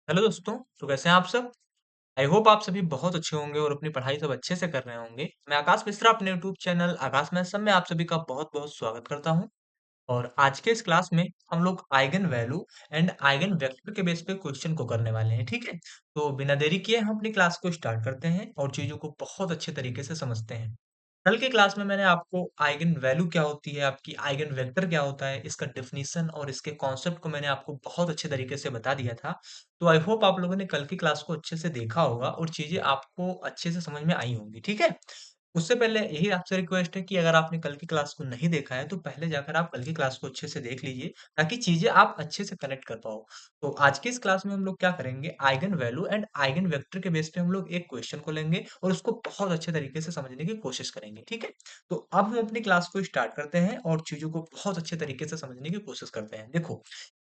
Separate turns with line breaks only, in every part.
Hello दोस्तों, तो कैसे हैं आप सब? आई होप आप सभी बहुत अच्छे होंगे और अपनी पढ़ाई सब अच्छे से कर रहे होंगे। मैं आकाश मिश्रा अपने यूट्यूब चैनल आकाश मैथ्स में आप सभी का बहुत-बहुत स्वागत करता हूं। और आज के इस क्लास में हम लोग eigen value and eigen vector के बेस पे क्वेश्चन को करने वाले हैं, ठीक है? तो बिना देरी किए हम अपनी क्लास को स्टार्ट करते हैं और चीज़ों को बहुत अच्छे तरीके से समझते हैं। कल की क्लास में मैंने आपको आइगन वैल्यू क्या होती है, आपकी आइगन वेक्टर क्या होता है, इसका डेफिनिशन और इसके कॉन्सेप्ट को मैंने आपको बहुत अच्छे तरीके से बता दिया था। तो आई होप आप लोगों ने कल की क्लास को अच्छे से देखा होगा और चीज़ें आपको अच्छे से समझ में आई होंगी, ठीक है? उससे पहले यही आपसे रिक्वेस्ट है कि अगर आपने कल की क्लास को नहीं देखा है, तो पहले जाकर आप कल की क्लास को अच्छे से देख लीजिए, ताकि चीज़ें आप अच्छे से कनेक्ट कर पाओ। तो आज की इस क्लास में हम लोग क्या करेंगे, eigen value and eigen vector के बेस पे हम लोग एक क्वेश्चन को लेंगे और उसको बहुत अच्छे तरीके से समझने की कोशिश करेंगे, ठीक है? तो अब हम अपनी क्लास को स्टार्ट करते हैं और चीज़ों को बहुत अच्छे तरीके से समझने की कोशिश करते हैं। देखो,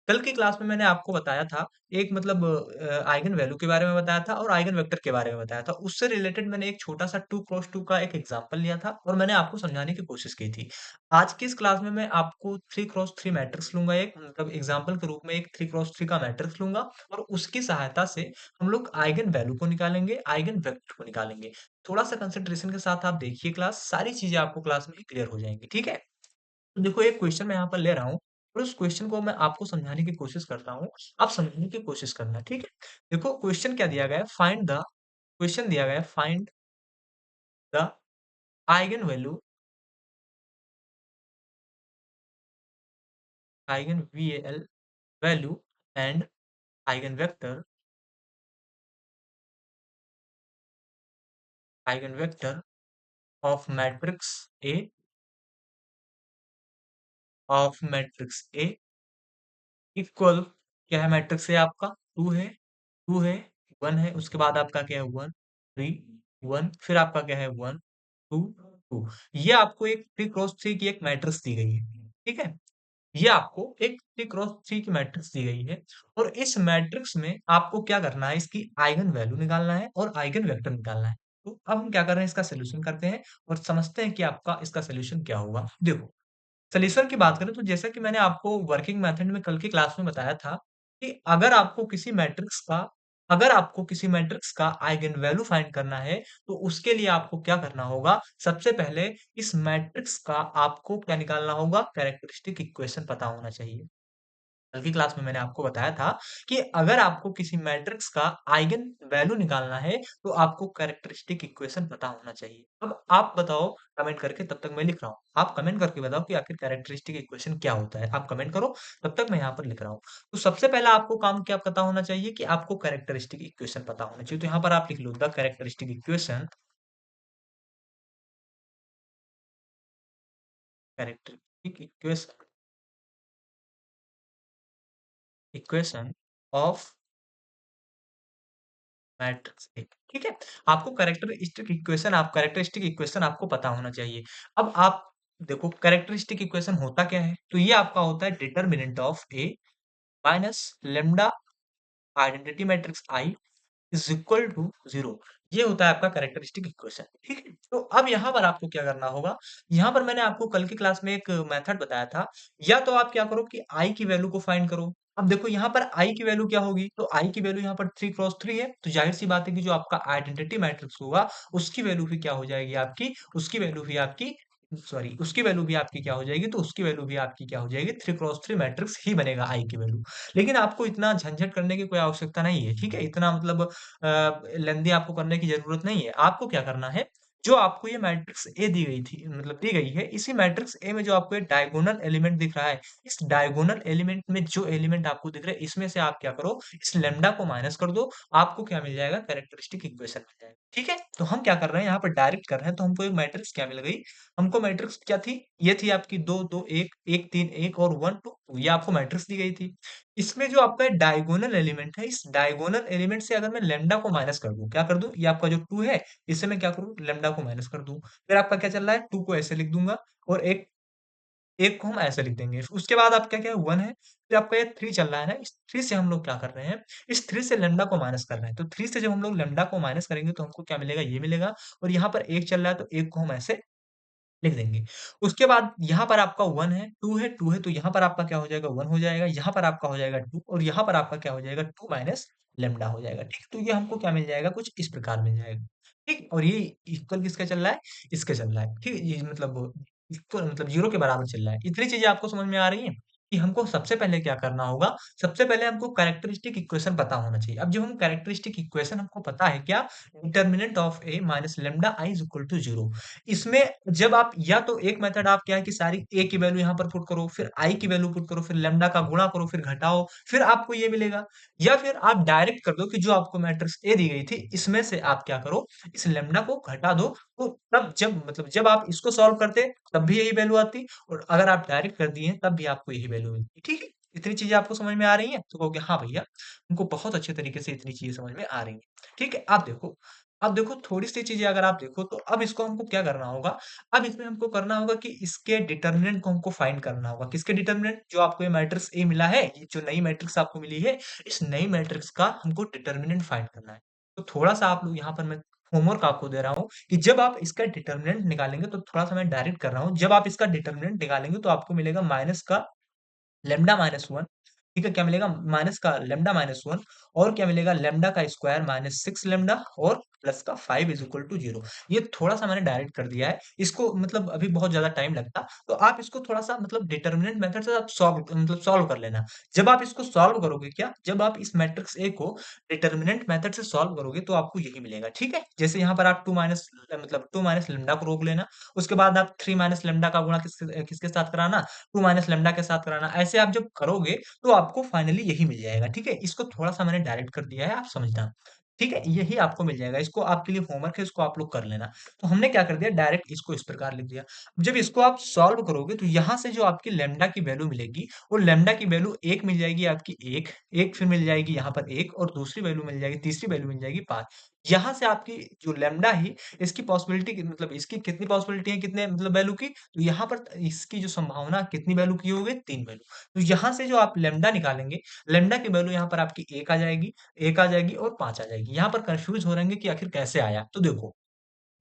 कल की क्लास में मैंने आपको बताया था एक मतलब आइगन वैल्यू के बारे में बताया था और आइगन वेक्टर के बारे में बताया था। उससे रिलेटेड मैंने एक छोटा-सा 2 क्रॉस 2 का एक एग्ज़ाम्पल लिया था और मैंने आपको समझाने की कोशिश की थी। आज की इस क्लास में मैं आपको 3 क्रॉस 3 मैट्रिक्स लूँगा, एक मतलब एग्ज़ाम्पल के रूप में एक 3 क्रॉस 3 का मैट्रिक्स लूँगा और उसकी सहायता से हम लोग आइगन वैल्यू को निकालेंगे, आइगन वेक्टर को निकालेंगे। थोड़ा-सा कंसंट्रेशन के साथ आप देखिए क्लास, सारी चीज़ें आपको क्लास में क्लियर हो जाएँगी, ठीक है? तो देखो एक क्वेश्चन मैं यहाँ पर ले रहा हूँ और उस क्वेश्चन को मैं आपको समझाने की कोशिश करता हूँ। आप समझने की कोशिश करना, ठीक है? देखो क्वेश्चन क्या दिया गया है, क्वेश्चन दिया गया है find the eigen value, eigen VL value and eigen vector, eigen vector of matrix A, of matrix A equal क्या है मैट्रिक्स ए आपका 2 है, 2 है, 1 है, उसके बाद आपका क्या है 1, 3, 1 फिर आपका क्या है 1, 2, 2 ये आपको एक 3 क्रॉस 3 की एक मैट्रिक्स दी गई है, ठीक है? ये आपको एक 3 क्रॉस 3 की मैट्रिक्स दी गई है और इस मैट्रिक्स में आपको क्या करना है, इसकी आइगन वैल्यू निकालना है और आइगन वेक्टर निकालना है। तो अब हम क्या कर रहे हैं, इसका सॉल्यूशन करते हैं और समझते हैं कि आपका इसका सॉल्यूशन क्या होगा। देखो, सॉल्यूशन की बात करें तो जैसा कि मैंने आपको वर्किंग मेथड में कल की क्लास में बताया था कि अगर आपको किसी मैट्रिक्स का आइगन वैल्यू फाइंड करना है, तो उसके लिए आपको क्या करना होगा? सबसे पहले इस मैट्रिक्स का आपको क्या निकालना होगा? कैरेक्टरिस्टिक इक्वेशन पता होना चाहिए। कल की क्लास में मैंने आपको बताया था कि अगर आपको किसी मैट्रिक्स का आइगन वैल्यू निकालना है, तो आपको कैरेक्टरिस्टिक इक्वेशन पता होना चाहिए। अब आप बताओ कमेंट करके, तब तक मैं लिख रहा हूँ। आप कमेंट करके बताओ कि आखिर कैरेक्टरिस्टिक इक्वेशन क्या होता है? आप कमेंट करो, तब तक मैं यहाँ पर लिख रहा हूँ। तो सबसे पहला आपको काम क्या पता होना चाहिए कि आपको कैरेक्टरिस्टिक इक्वेशन पता होना चाहिए। तो यहाँ पर आप लिख लो the characteristic equation, characteristic equation of matrix A, ठीक है? आपको कैरेक्टरिस्टिक इक्वेशन आपको पता होना चाहिए। अब आप देखो कैरेक्टरिस्टिक इक्वेशन होता क्या है? तो ये आपका होता है determinant of A minus lambda identity matrix I is equal to 0। ये होता है आपका कैरेक्टरिस्टिक इक्वेशन, ठीक है? तो अब यहाँ पर आपको क्या करना होगा, यहाँ पर मैंने आपको कल की क्लास में एक मेथड बताया था, या तो आप क्या करो कि आई की वैल्यू को फाइंड करो। अब देखो यहाँ पर आई की वैल्यू क्या होगी, तो आई की वैल्यू यहाँ पर 3 क्रॉस 3 है, तो जाहिर सी बात है कि जो आपका आइडेंटिटी मैट्रिक्स होगा, उसकी वैल्यू भी क्या हो जाएगी आपकी, उसकी वैल्यू भी आपकी क्या हो जाएगी, तो उसकी वैल्यू भी आपकी क्या हो जाएगी, 3 क्रॉस 3 मैट्रिक्स ही बनेगा आई की वैल्यू। लेकिन आपको इतना झंझट करने की कोई आवश्यकता नहीं है, ठीक है? इतना मतलब लेंदी आपको करने की ज़रूरत नहीं है। आपको क्या करना है, जो आपको ये मैट्रिक्स ए दी गई थी मतलब दी गई है, इसी मैट्रिक्स ए में जो आपको एक डायगोनल एलिमेंट दिख रहा है, इस डायगोनल एलिमेंट में जो एलिमेंट आपको दिख रहा है, इसमें से आप क्या करो, इस लैम्ब्डा को माइनस कर दो, आपको क्या मिल जाएगा, कैरेक्टरिस्टिक इक्वेशन मिल जाएगा। ठीक है? तो हम क्या कर रहे हैं, यहाँ पर डायरेक्ट कर रहे हैं, तो हमको एक मैट्रिक्स क्या मिल गई, हमको मैट्रिक्स क्या थी, ये थी आपकी 2, 2, 1, 1, 3, 1 और 1, 2 ये आपको मैट्रिक्स दी गई थी। इसमें जो आपका डायगोनल एलिमेंट है, इस डायगोनल एलिमेंट से अगर मैं लैम्ब्डा को माइनस कर दूं, क्या कर दूं, ये आपका जो 2 है, इससे मैं क्या करूं, लैम्ब्डा को माइनस कर दूं। फिर आपका क्या चल रहा है, 2 को ऐसे लिख दूंगा और एक एक को हम ऐसे लिख देंगे। उसके बाद आपका क्या है 1 है, फिर आपका ये 3 चल रहा है ना, इस 3 से हम लोग क्या कर रहे हैं, इस 3 से लैम्ब्डा को माइनस कर रहे हैं। तो 3 से जब हम लोग लैम्ब्डा को माइनस करेंगे तो हमको क्या मिलेगा, ये मिलेगा और यहाँ पर 1 चल रहा है तो 1 को हम ऐसे लिख देंगे। उसके बाद यहाँ पर आपका 1 है, 2 है, तो यहाँ पर आपका क्या हो जाएगा 1 हो जाएगा, यहाँ पर आपका हो जाएगा 2 और यहाँ पर आपका क्या हो जाएगा 2 माइनस लैम्ब्डा हो जाएगा, ठीक? तो ये हमको क्या मिल जाएगा कुछ इस प्रकार मिल जाएगा, ठीक? और ये इक्वल किसका चल रहा है? इसके चल रहा है, ठीक? ये मतलब इक्वल मतलब 0 के बराबर चल रहा है। इतनी चीज़ें आपको समझ में आ रही हैं? कि हमको सबसे पहले क्या करना होगा, सबसे पहले हमको कैरेक्टरिस्टिक इक्वेशन पता होना चाहिए। अब जब हम कैरेक्टरिस्टिक इक्वेशन हमको पता है क्या? Determinant of a minus lambda i is equal to 0 इसमें जब आप या तो एक मेथड आप क्या है कि सारी a की वैल्यू यहाँ पर पुट करो, फिर i की वैल्यू पुट करो, फिर लैम्ब्डा का गुणा करो, फिर घटाओ, फिर आपको ये मिलेगा। या फिर आप डायरेक्ट कर दो कि जो आपको मैट्रिक्स A दी गई थी, इसमें से आप क्या करो, इस लैम्ब्डा को घटा दो, तो तब जब मतलब जब आप इसको सॉल्व करते, तब भी यही वैल्यू आती और अगर आप डायरेक्ट कर दिए, तब भी आपको यही वैल्यू मिलती। ठीक है? इतनी चीज़ें आपको समझ में आ रही हैं? तो कहोगे हाँ भैया, हमको बहुत अच्छे तरीके से इतनी चीज़ें समझ में आ रही हैं। ठीक है? अब देखो थोड़ी-सी चीज़ें अगर आप देखो तो अब इसको हमको क्या करना होगा, अब इसमें हमको करना होगा कि इसके डिटर्मिनेंट को हमको फाइंड करना होगा। किसके डिटर्मिनेंट? जो आपको ये मैट्रिक्स ए मिला है, ये जो नई मैट्रिक्स आपको मिली है, इस नई मैट्रिक्स का हमको डिटर्मिनेंट फाइंड करना है। तो थोड़ा-सा आप लोग यहाँ पर मैं होमवर्क आपको दे रहा हूँ कि जब आप इसका डिटर्मिनेंट निकालेंगे तो थोड़ा-सा मैं डायरेक्ट कर रहा हूँ। जब आप इसका डिटर्मिनेंट निकालेंगे तो आपको मिलेगा माइनस का लैम्ब्डा माइनस 1 ठीक है, क्या मिलेगा? माइनस का लैम्ब्डा माइनस 1 और क्या मिलेगा? लैम्ब्डा का स्क्वायर माइनस 6 लैम्ब्डा और प्लस का 5 इज़ इक्वल टू 0 ये थोड़ा-सा मैंने डायरेक्ट कर दिया है। इसको मतलब अभी बहुत ज़्यादा टाइम लगता, तो आप इसको थोड़ा-सा मतलब डिटर्मिनेंट मेथड से आप सॉल्व कर लेना। जब आप इसको सॉल्व करोगे क्या? जब आप इस मैट्रिक्स ए को डिटर्मिनेंट मेथड से सॉल्व करोगे तो आपको यही मिलेगा, ठीक है? जैसे यहाँ पर आप 2 माइनस मतलब 2 माइनस लैम्ब्डा को रोक लेना, उसके बाद आप 3 माइनस लैम्ब्डा का गुणा किसके साथ कराना? 2 माइनस लैम्ब्डा के साथ कराना। ऐसे आप जब करोगे तो आपको फाइनली यही मिल जाएगा, ठीक है? इसको थोड़ा-सा मैंने डायरेक्ट कर दिया है, आप समझना। ठीक है? यही आपको मिल जाएगा, इसको आपके लिए होमवर्क है, इसको आप लोग कर लेना। तो हमने क्या कर दिया डायरेक्ट इसको इस प्रकार लिख दिया। जब इसको आप सॉल्व करोगे तो यहाँ से जो आपकी लैम्ब्डा की वैल्यू मिलेगी, वो लैम्ब्डा की वैल्यू 1 मिल जाएगी आपकी 1 फिर मिल जाएगी यहाँ पर 1 और दूसरी वैल्यू मिल जाएगी, तीसरी वैल्यू मिल जाएगी 5। यहाँ से आपकी जो लैम्ब्डा है, इसकी पॉसिबिलिटी की मतलब इसकी कितनी पॉसिबिलिटी है कितने मतलब वैल्यू की? तो यहाँ पर इसकी जो संभावना कितनी वैल्यू की हो गई? 3 वैल्यू। तो यहाँ से जो आप लैम्ब्डा निकालेंगे, लैम्ब्डा की वैल्यू यहाँ पर आपकी 1 आ जाएगी और 5 आ जाएगी। यहाँ पर कन्फ्यूज़ हो रहेंगे कि आखिर कैसे आया? तो देखो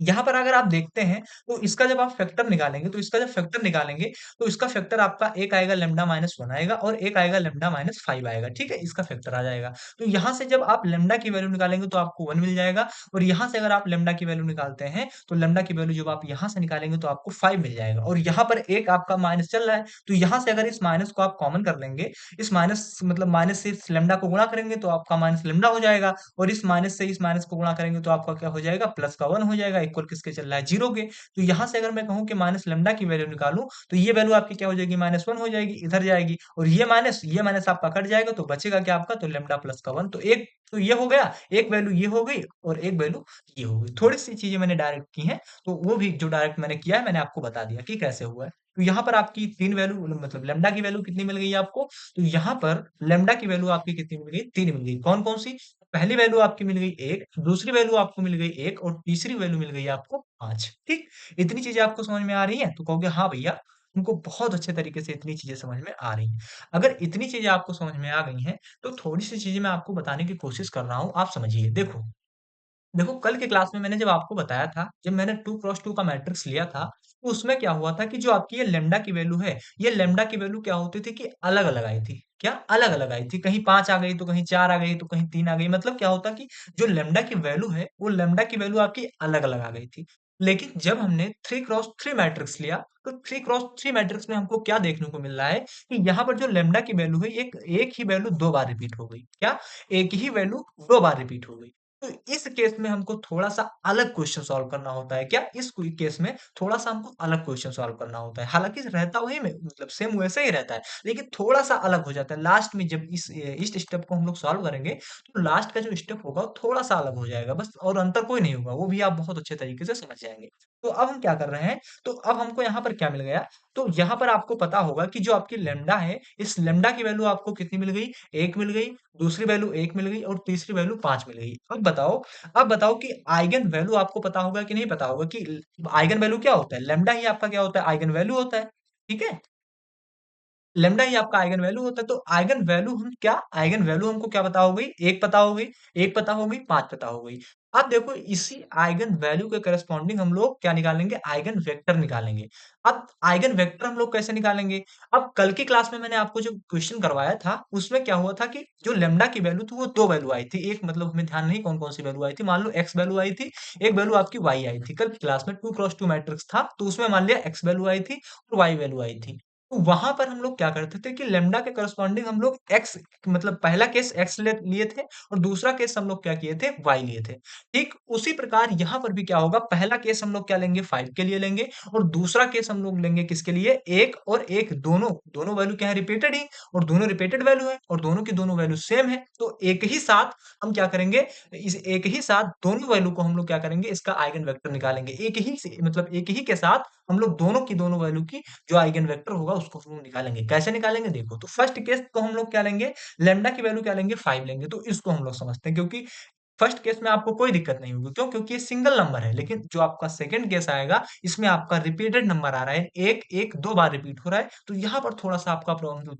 यहाँ पर अगर आप देखते हैं, तो इसका जब आप फैक्टर निकालेंगे, तो इसका जब फैक्टर निकालेंगे, तो इसका फैक्टर आपका एक आएगा लैम्ब्डा माइनस 1 आएगा और एक आएगा लैम्ब्डा माइनस 5 आएगा, ठीक है? इसका फैक्टर आ जाएगा। तो यहाँ से जब आप लैम्ब्डा की वैल्यू निकालेंगे, तो आपको 1 मिल जाएगा और यहाँ से अगर आप लैम्ब्डा की वैल्यू निकालते हैं, तो लैम्ब्डा की वैल्यू जब आप यहाँ से निकालेंगे, तो आपको 5 मिल जाएगा और यहाँ पर 1 आपका माइनस चल रहा है, तो यहाँ से अगर इस माइनस को आप कॉमन कर लेंगे, इस माइनस मतलब माइनस से इस लैम्ब्डा को गुणा करेंगे, तो आपका माइनस लैम्ब्डा हो जाएगा और इस माइनस से इस माइनस को गुणा करेंगे तो आपका क्या हो जाएगा प्लस का 1 हो जाएगा इक्वल किसके चल रहा है 0 के। तो यहाँ से अगर मैं कहूँ कि माइनस लैम्ब्डा की वैल्यू निकालूँ तो ये वैल्यू आपकी क्या हो जाएगी माइनस 1 हो जाएगी, इधर जाएगी और ये माइनस आपका कट जाएगा तो बचेगा क्या आपका तो लैम्ब्डा प्लस का 1 तो एक तो ये हो गया, एक वैल्यू ये हो गई और एक वैल्यू ये हो गई। थोड़ी-सी चीज़ें मैंने डायरेक्ट की हैं, तो वो भी जो डायरेक्ट मैंने किया है मैंने आपको बता दिया कि कैसे हुआ है। तो यहाँ पर आपकी 3 वैल्यू मतलब लैम्ब्डा की वैल्यू कितनी मिल गई आपको? तो यहाँ पर लैम्ब्डा की वैल्यू आपकी कितनी मिल गई? 3 मिल गई। कौन-कौन सी? पहली वैल्यू आपकी मिल गई 1, दूसरी वैल्यू आपको मिल गई 1 और तीसरी वैल्यू मिल गई आपको 5, ठीक? इतनी चीज़ें आपको समझ में आ रही हैं? तो कहोगे हाँ भैया, हमको बहुत अच्छे तरीके से इतनी चीज़ें समझ में आ रही हैं। अगर इतनी चीज़ें आपको समझ में आ गई हैं, तो थोड़ी-सी चीज़ें मैं आपको बताने की कोशिश कर रहा हूँ, आप समझिए। देखो देखो कल के क्लास में मैंने जब आपको बताया था, जब मैंने 2 क्रॉस 2 का मैट्रिक्स लिया था, तो उसमें क्या हुआ था कि जो आपकी ये लैम्ब्डा की वैल्यू है, ये लैम्ब्डा की वैल्यू क्या होती थी कि अलग-अलग आई थी। क्या? अलग-अलग आई थी। कहीं 5 आ गई, तो कहीं 4 आ गई, तो कहीं 3 आ गई। मतलब क्या होता कि जो लैम्ब्डा की वैल्यू है, वो लैम्ब्डा की वैल्यू आपकी अलग-अलग आ गई थी। लेकिन जब हमने 3 क्रॉस 3 मैट्रिक्स लिया, तो 3 क्रॉस 3 मैट्रिक्स में हमको क्या देखने को मिल रहा है कि यहाँ पर जो लैम्ब्डा की वैल्यू है, एक एक ही वैल्यू 2 बार रिपीट हो गई। क्या? एक ही वैल्यू 2 बार रिपीट हो गई। तो इस केस में हमको थोड़ा-सा अलग क्वेश्चन सॉल्व करना होता है। क्या? इस कोई केस में थोड़ा-सा हमको अलग क्वेश्चन सॉल्व करना होता है। हालाँकि रहता वही में मतलब सेम वैसे ही रहता है, लेकिन थोड़ा-सा अलग हो जाता है। लास्ट में जब इस स्टेप को हम लोग सॉल्व करेंगे, तो लास्ट का जो स्टेप होगा वो थोड़ा-सा अलग हो जाएगा बस और अंतर कोई नहीं होगा। वो भी आप बहुत अच्छे तरीके से समझ जाएँगे। तो अब हम क्या कर रहे हैं, तो अब हमको यहाँ पर क्या मिल गया, तो यहाँ पर आपको पता होगा कि जो आपकी लैम्ब्डा है, इस लैम्ब्डा की वैल्यू आपको कितनी मिल गई? 1 मिल गई, दूसरी वैल्यू 1 मिल गई और तीसरी वैल्यू 5 मिल गई। अब बताओ कि आइगन वैल्यू आपको पता होगा कि नहीं पता होगा कि आइगन वैल्यू क्या होता है? लैम्ब्डा ही आपका क्या होता है? आइगन वैल्यू होता है। ठीक है? लैम्ब्डा ही आपका आइगन वैल्यू होता है, तो आइगन वैल्यू हमको क्या पता हो गई? 1 पता हो गई, 1 पता हो गई, 5 पता हो गई। अब देखो इसी आइगन वैल्यू के करस्पॉन्डिंग हम लोग क्या निकालेंगे? आइगन वेक्टर निकालेंगे। अब आइगन वेक्टर हम लोग कैसे निकालेंगे? अब कल की क्लास में मैंने आपको जो क्वेश्चन करवाया था, उसमें क्या हुआ था कि जो लैम्ब्डा की वैल्यू थी वो 2 वैल्यू आई थी। एक मतलब हमें ध्यान नहीं कौन-कौन सी वैल्यू आई थी। मान लो x वैल्यू आई थी, एक वैल्यू आपकी y आई थी। कल की क्लास में 2 क्रॉस 2 मैट्रिक्स था, तो उसमें मान लिया x वैल्यू आई थी और y वैल्यू आई थी। तो वहाँ पर हम लोग क्या करते थे कि लैम्ब्डा के करस्पॉन्डिंग हम लोग x मतलब पहला केस x ले लिए थे और दूसरा केस हम लोग क्या किए थे? y लिए थे। ठीक उसी प्रकार यहाँ पर भी क्या होगा, पहला केस हम लोग क्या लेंगे? 5 के लिए लेंगे और दूसरा केस हम लोग लेंगे किसके लिए? 1 और 1 दोनों वैल्यू क्या है? रिपीटेड ही और दोनों रिपीटेड वैल्यू है और दोनों की दोनों वैल्यू सेम है। तो एक ही साथ हम क्या करेंगे? इस एक ही साथ दोनों वैल्यू को हम लोग क्या करेंगे? इसका आइगन वेक्टर निकालेंगे। एक ही से मतलब एक ही के साथ हम लोग दोनों की दोनों वैल्यू की जो आइगन वेक्टर होगा उसको हम लोग निकालेंगे। कैसे निकालेंगे? देखो तो फर्स्ट केस को हम लोग क्या लेंगे? लैम्ब्डा की वैल्यू क्या लेंगे? 5 लेंगे। तो इसको हम लोग समझते हैं क्योंकि फर्स्ट केस में आपको कोई दिक्कत नहीं होगी। क्यों? क्योंकि ये सिंगल नंबर है। लेकिन जो आपका सेकंड केस आएगा, इसमें आपका रिपीटेड नंबर आ रहा है। 1, 1 2 बार रिपीट हो रहा है। तो यहाँ पर थोड़ा-सा आपका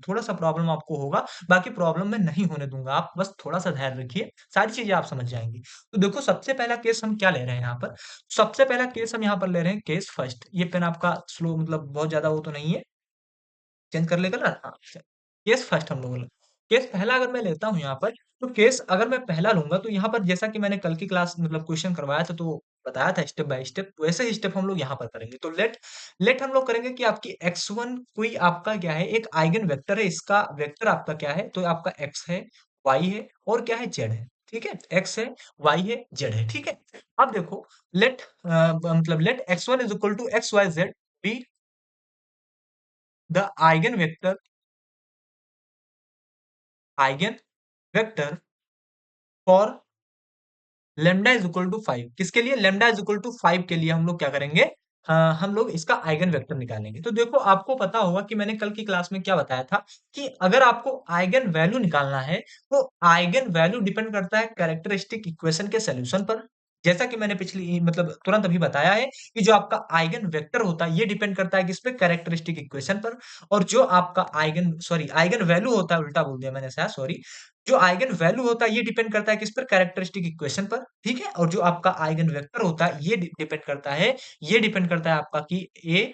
थोड़ा-सा प्रॉब्लम आपको होगा। बाकी प्रॉब्लम मैं नहीं होने दूँगा। आप बस थोड़ा-सा धैर्य रखिए, सारी चीज़ें आप समझ जाएँगे। तो देखो सबसे पहला केस हम क्या ले रहे हैं यहाँ पर? सबसे पहला केस हम यहाँ पर ले रहे हैं केस फर्स्ट। ये पेन आपका स्लो मतलब बहुत ज़्यादा वो तो नहीं है, चेंज कर लेगा ना? हाँ, केस फर्स्ट हम लोग केस पहला अगर मैं लेता हूँ यहाँ पर, तो केस अगर मैं पहला लूँगा तो यहाँ पर जैसा कि मैंने कल की क्लास मतलब क्वेश्चन करवाया था तो बताया था स्टेप बाय स्टेप, वैसे ही स्टेप हम लोग यहाँ पर करेंगे। तो लेट लेट हम लोग करेंगे कि आपकी x1 कोई आपका क्या है, एक आइगन वेक्टर है, इसका वेक्टर आपका क्या है? तो आपका x है, y है और क्या है? z है। ठीक है? x है, y है, z है। ठीक है? अब देखो लेट मतलब let x1 is equal to x, y, z be the eigen vector for lambda is equal to 5 किसके लिए लैम्ब्डा इज इक्वल टू 5 के लिए हम लोग क्या करेंगे हम लोग इसका आइगन वेक्टर निकालेंगे तो देखो आपको पता होगा कि मैंने कल की क्लास में क्या बताया था कि अगर आपको आइगन वैल्यू निकालना है तो आइगन वैल्यू डिपेंड करता है कैरेक्टरिस्टिक इक्वेशन के सॉल्यूशन पर जैसा कि मैंने पिछली मतलब तुरंत अभी बताया है कि जो आपका आइगन वेक्टर होता है ये डिपेंड करता है किस पे कैरेक्टरिस्टिक इक्वेशन पर और जो आपका आइगन वैल्यू होता है उल्टा बोल दिया मैंने शायद सॉरी जो आइगन वैल्यू होता है ये डिपेंड करता है किस पर कैरेक्टरिस्टिक इक्वेशन पर ठीक है और जो आपका आइगन वेक्टर होता है ये डिपेंड करता है आपका कि a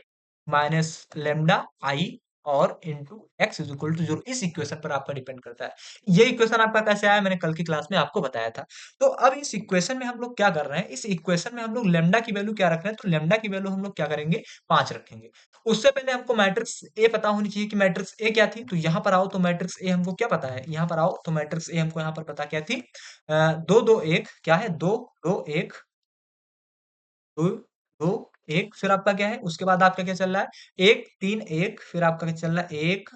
माइनस लेमडा आई और into X is equal to zero इस इक्वेशन पर आपका डिपेंड करता है ये इक्वेशन आपका कैसे आया मैंने कल की क्लास में आपको बताया था तो अब इस इक्वेशन में हम लोग क्या कर रहे हैं इस इक्वेशन में हम लोग लेमडा की वैल्यू क्या रख रहे हैं तो लेमडा की वैल्यू हम लोग क्या करेंगे 5 रखेंगे उससे पहले हमको मैट्रिक्स ए पता होनी चाहिए कि मैट्रिक्स ए क्या थी तो यहाँ पर आओ तो मैट्रिक्स ए हमको क्या पता है यहाँ पर आओ तो मैट्रिक्स ए हमको यहाँ पर पता क्या थी दो दो एक क्या है दो दो एक दो दो एक फिर आपका क्या है उसके बाद आपका क्या चल रहा है एक तीन एक फिर आपका क्या चल रहा है एक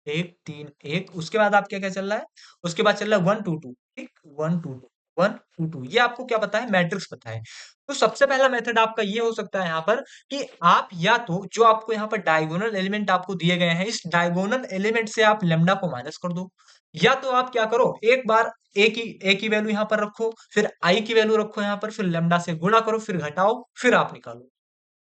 एक तीन एक उसके बाद आप क्या क्या चल रहा है उसके बाद चल रहा है वन टू टू ठीक वन टू टू ये आपको क्या पता है मैट्रिक्स पता है तो सबसे पहला मेथड आपका ये हो सकता है यहाँ पर कि आप या तो जो आपको यहाँ पर डायगोनल एलिमेंट आपको दिए गए हैं इस डायगोनल एलिमेंट से आप लेमडा को माइनस कर दो या तो आप क्या करो एक बार ए की वैल्यू यहाँ पर रखो फिर आई की वैल्यू रखो यहाँ पर फिर लेमडा से गुणा करो फिर घटाओ फिर आप निकालो